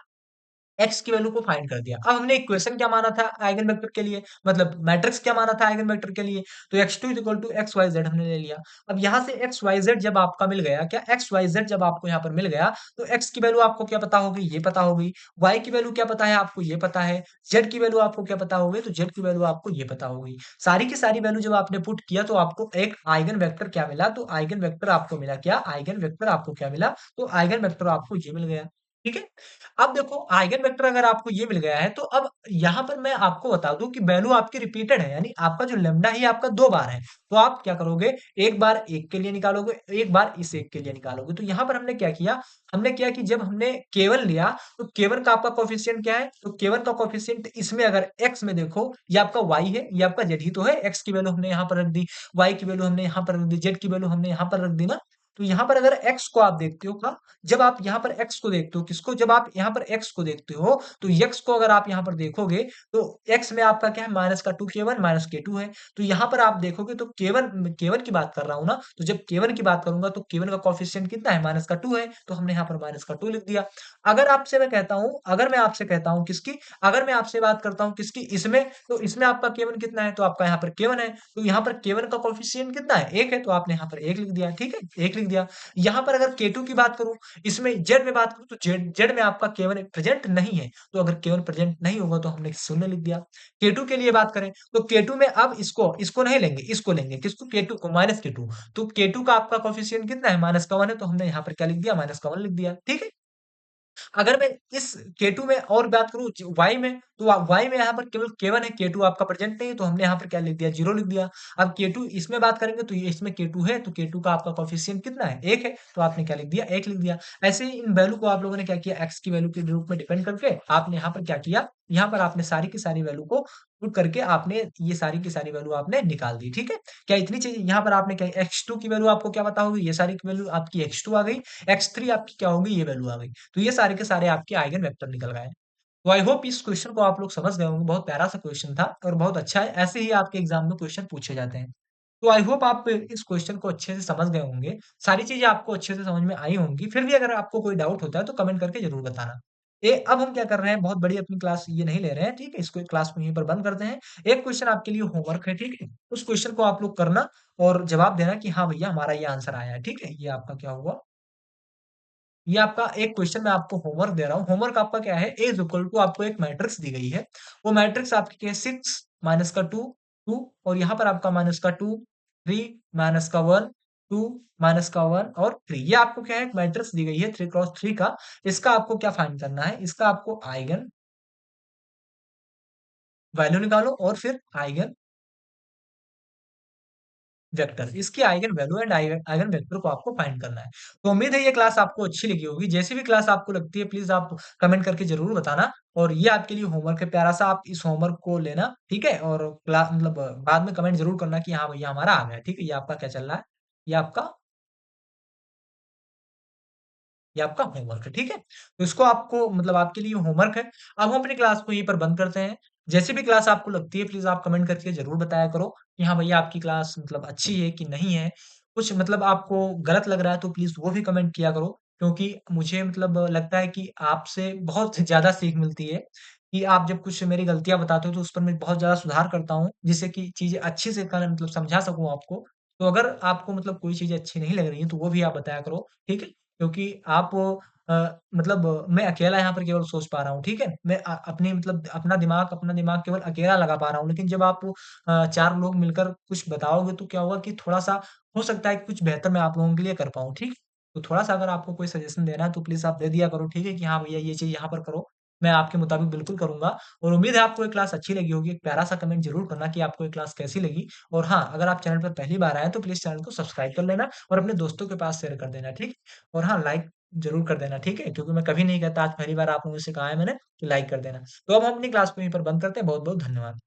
एक्स की वैल्यू को फाइंड कर दिया। अब हमने इक्वेशन क्या माना था आइगन वेक्टर के लिए, मतलब मैट्रिक्स क्या माना था आइगन वेक्टर के लिए, तो x2 is equal to X Y Z हमने ले लिया। अब यहाँ से एक्स वाई जेड जब आपका मिल गया, क्या एक्स वाई जेड जब आपको यहाँ पर मिल गया, तो x की वैल्यू आपको क्या पता होगी, ये पता होगी, y की वैल्यू क्या पता है आपको, ये पता है, z की वैल्यू आपको क्या पता होगी, तो z की वैल्यू आपको ये पता होगी। सारी की सारी वैल्यू जब आपने पुट किया तो आपको एक आइगन वेक्टर क्या मिला, तो आइगन वेक्टर आपको मिला क्या, आइगन वेक्टर आपको क्या मिला, तो आइगन वेक्टर आपको ये मिल गया, ठीक है। अब देखो आइगन वेक्टर अगर आपको ये मिल गया है तो अब यहाँ पर मैं आपको बता दूं कि वैल्यू आपकी रिपीटेड है, यानी आपका जो लेमडा है आपका 2 बार है। तो आप क्या करोगे, एक बार एक के लिए निकालोगे, एक बार इस एक के लिए निकालोगे। तो यहाँ पर हमने क्या किया, हमने क्या कि जब हमने केवल लिया तो केवल का आपका कोफिशिएंट क्या है, तो केवल का कोफिशिएंट इसमें अगर एक्स में देखो ये आपका वाई है, ये आपका जेड ही तो है, एक्स की वैल्यू हमने यहाँ पर रख दी, वाई की वैल्यू हमने यहाँ पर रख दी, जेड की वैल्यू हमने यहाँ पर रख दी ना। तो यहाँ पर अगर x को आप देखते हो का जब आप यहाँ पर x को देखते हो किसको जब आप यहाँ पर x को देखते हो तो x को अगर आप यहाँ पर देखोगे तो x में आपका क्या है माइनस का 2k1 माइनस k2 है। तो यहाँ पर आप देखोगे तो k1 की बात कर रहा हूँ ना, तो जब k1 की बात करूंगा तो k1 का कोफिशिएंट कितना है माइनस का 2 है, तो हमने यहाँ पर माइनस का 2 लिख दिया। अगर मैं आपसे कहता हूँ किसकी अगर मैं आपसे बात करता हूँ किसकी इसमें, तो इसमें आपका केवन कितना है, तो आपका यहाँ पर केवन है, तो यहाँ पर केवन का कोफिशिएंट कितना है 1 है, तो आपने यहाँ पर 1 लिख दिया। ठीक है, 1 लिख दिया। यहाँ पर अगर K2 की बात करूँ, इसमें Z में बात करूँ तो Z में आपका केवन प्रेजेंट नहीं है, तो अगर केवन प्रेजेंट नहीं होगा तो हमने 0 लिख दिया। K2 के लिए बात करें तो K2 में अब इसको नहीं लेंगे, इसको लेंगे किसको K2 को माइनस K2, तो K2 का आपका कोफिशिएंट कितना है माइनस का 1 है, तो हमने यहाँ पर क्या लिख दिया माइनस का 1 लिख दिया। ठीक है, अगर मैं इस K2 में और बात करूँ Y में, तो Y में यहाँ पर केवल K1 है, K2 आपका प्रेजेंट नहीं है, तो हमने यहाँ पर क्या लिख दिया 0 लिख दिया। अब K2 इसमें बात करेंगे तो ये इसमें K2 है, तो K2 का आपका कोफिशिएंट कितना है 1 है, तो आपने क्या लिख दिया 1 लिख दिया। ऐसे ही इन वैल्यू को आप लोगों ने क्या किया x की वैल्यू के रूप में डिपेंड करके आपने यहाँ पर क्या किया, यहाँ पर आपने सारी की सारी वैल्यू को पुट करके आपने ये सारी की सारी वैल्यू आपने निकाल दी। ठीक है, क्या इतनी चीज यहाँ पर आपने क्या x2 की वैल्यू आपको क्या पता होगी, ये सारी की वैल्यू आपकी x2 आ गई, x3 आपकी क्या होगी ये वैल्यू आ गई, तो ये सारे के सारे आपके आइगन वेक्टर निकल गए। तो आई होप इस क्वेश्चन को आप लोग समझ गए होंगे, बहुत प्यारा सा क्वेश्चन था और बहुत अच्छा है, ऐसे ही आपके एग्जाम में क्वेश्चन पूछे जाते हैं। तो आई होप आप इस क्वेश्चन को अच्छे से समझ गए होंगे, सारी चीजें आपको अच्छे से समझ में आई होंगी। फिर भी अगर आपको कोई डाउट होता है तो कमेंट करके जरूर बताना। अब हम क्या कर रहे हैं, बहुत बड़ी अपनी क्लास ये नहीं ले रहे हैं, ठीक है, इसको क्लास को यहीं पर बंद करते हैं। एक क्वेश्चन आपके लिए होमवर्क है, ठीक है, उस क्वेश्चन को आप लोग करना और जवाब देना कि हाँ भैया हमारा ये आंसर आया है। ठीक है, ये आपका क्या हुआ, ये आपका एक क्वेश्चन मैं आपको होमवर्क दे रहा हूँ। होमवर्क आपका क्या है, ए इज इक्वल टू आपको एक मैट्रिक्स दी गई है, वो मैट्रिक्स आपकी क्या है 6 माइनस का 2 2 और यहाँ पर आपका माइनस का 2 3 माइनस का 1 2 माइनस का 1 और 3, ये आपको क्या है एक मैट्रिक्स दी गई है 3 क्रॉस 3 का। इसका आपको क्या फाइंड करना है, इसका आपको आइगन वैल्यू निकालो और फिर आइगन वेक्टर, इसकी eigen value and eigen eigen vector को आपको फाइंड करना है। तो उम्मीद है ये क्लास आपको अच्छी लगी होगी, जैसी भी क्लास आपको लगती है प्लीज आप कमेंट करके जरूर बताना। और ये आपके लिए होमवर्क है प्यारा सा, आप इस होमवर्क को लेना, ठीक है, और क्लास मतलब बाद में कमेंट जरूर करना कि हाँ भैया हमारा आ गया। ठीक है, ये आपका क्या चल रहा है, ये आपका ये आपका होमवर्क है। ठीक है, तो इसको आपको मतलब आपके लिए होमवर्क है। अब हम अपनी क्लास को यहीं पर बंद करते हैं। जैसे भी क्लास आपको लगती है प्लीज आप कमेंट करके जरूर बताया करो कि हाँ भैया आपकी क्लास मतलब अच्छी है कि नहीं है। कुछ मतलब आपको गलत लग रहा है तो प्लीज वो भी कमेंट किया करो, क्योंकि मुझे मतलब लगता है कि आपसे बहुत ज्यादा सीख मिलती है कि आप जब कुछ मेरी गलतियां बताते हो तो उस पर मैं बहुत ज्यादा सुधार करता हूँ, जिससे कि चीजें अच्छे से मतलब समझा सकूं आपको। तो अगर आपको मतलब कोई चीज अच्छी नहीं लग रही है तो वो भी आप बताया करो, ठीक है, क्योंकि आप मतलब मैं अकेला यहाँ पर केवल सोच पा रहा हूँ, ठीक है? मैं अपनी मतलब अपना दिमाग केवल अकेला लगा पा रहा हूँ, लेकिन जब आप 4 लोग मिलकर कुछ बताओगे तो क्या होगा कि थोड़ा-सा हो सकता है कि कुछ बेहतर मैं आप लोगों के लिए कर पाऊँ, ठीक? तो थोड़ा-सा अगर आपको कोई सजेशन देना है तो प्लीज़ आप दे दिया करो, ठीक है? कि हाँ भैया ये चीज़ यहाँ पर करो, मैं आपके मुताबिक बिल्कुल करूँगा। और उम्मीद है आपको ये क्लास अच्छी लगी होगी। एक प्यारा-सा कमेंट ज़रूर करना कि आपको ये क्लास कैसी लगी। और हाँ, अगर आप चैनल पर पहली बार आए हैं तो प्लीज़ चैनल को सब्सक्राइब कर लेना और अपने दोस्तों के पास शेयर कर देना, ठीक? और हाँ, लाइक ज़रूर कर देना, ठीक है? क्योंकि मैं कभी नहीं कहता, आज पहली बार आप लोगों से कहा है मैंने कि लाइक कर देना। तो अब हम अपनी क्लास को यहीं पर बंद करते हैं। बहुत-बहुत धन्यवाद।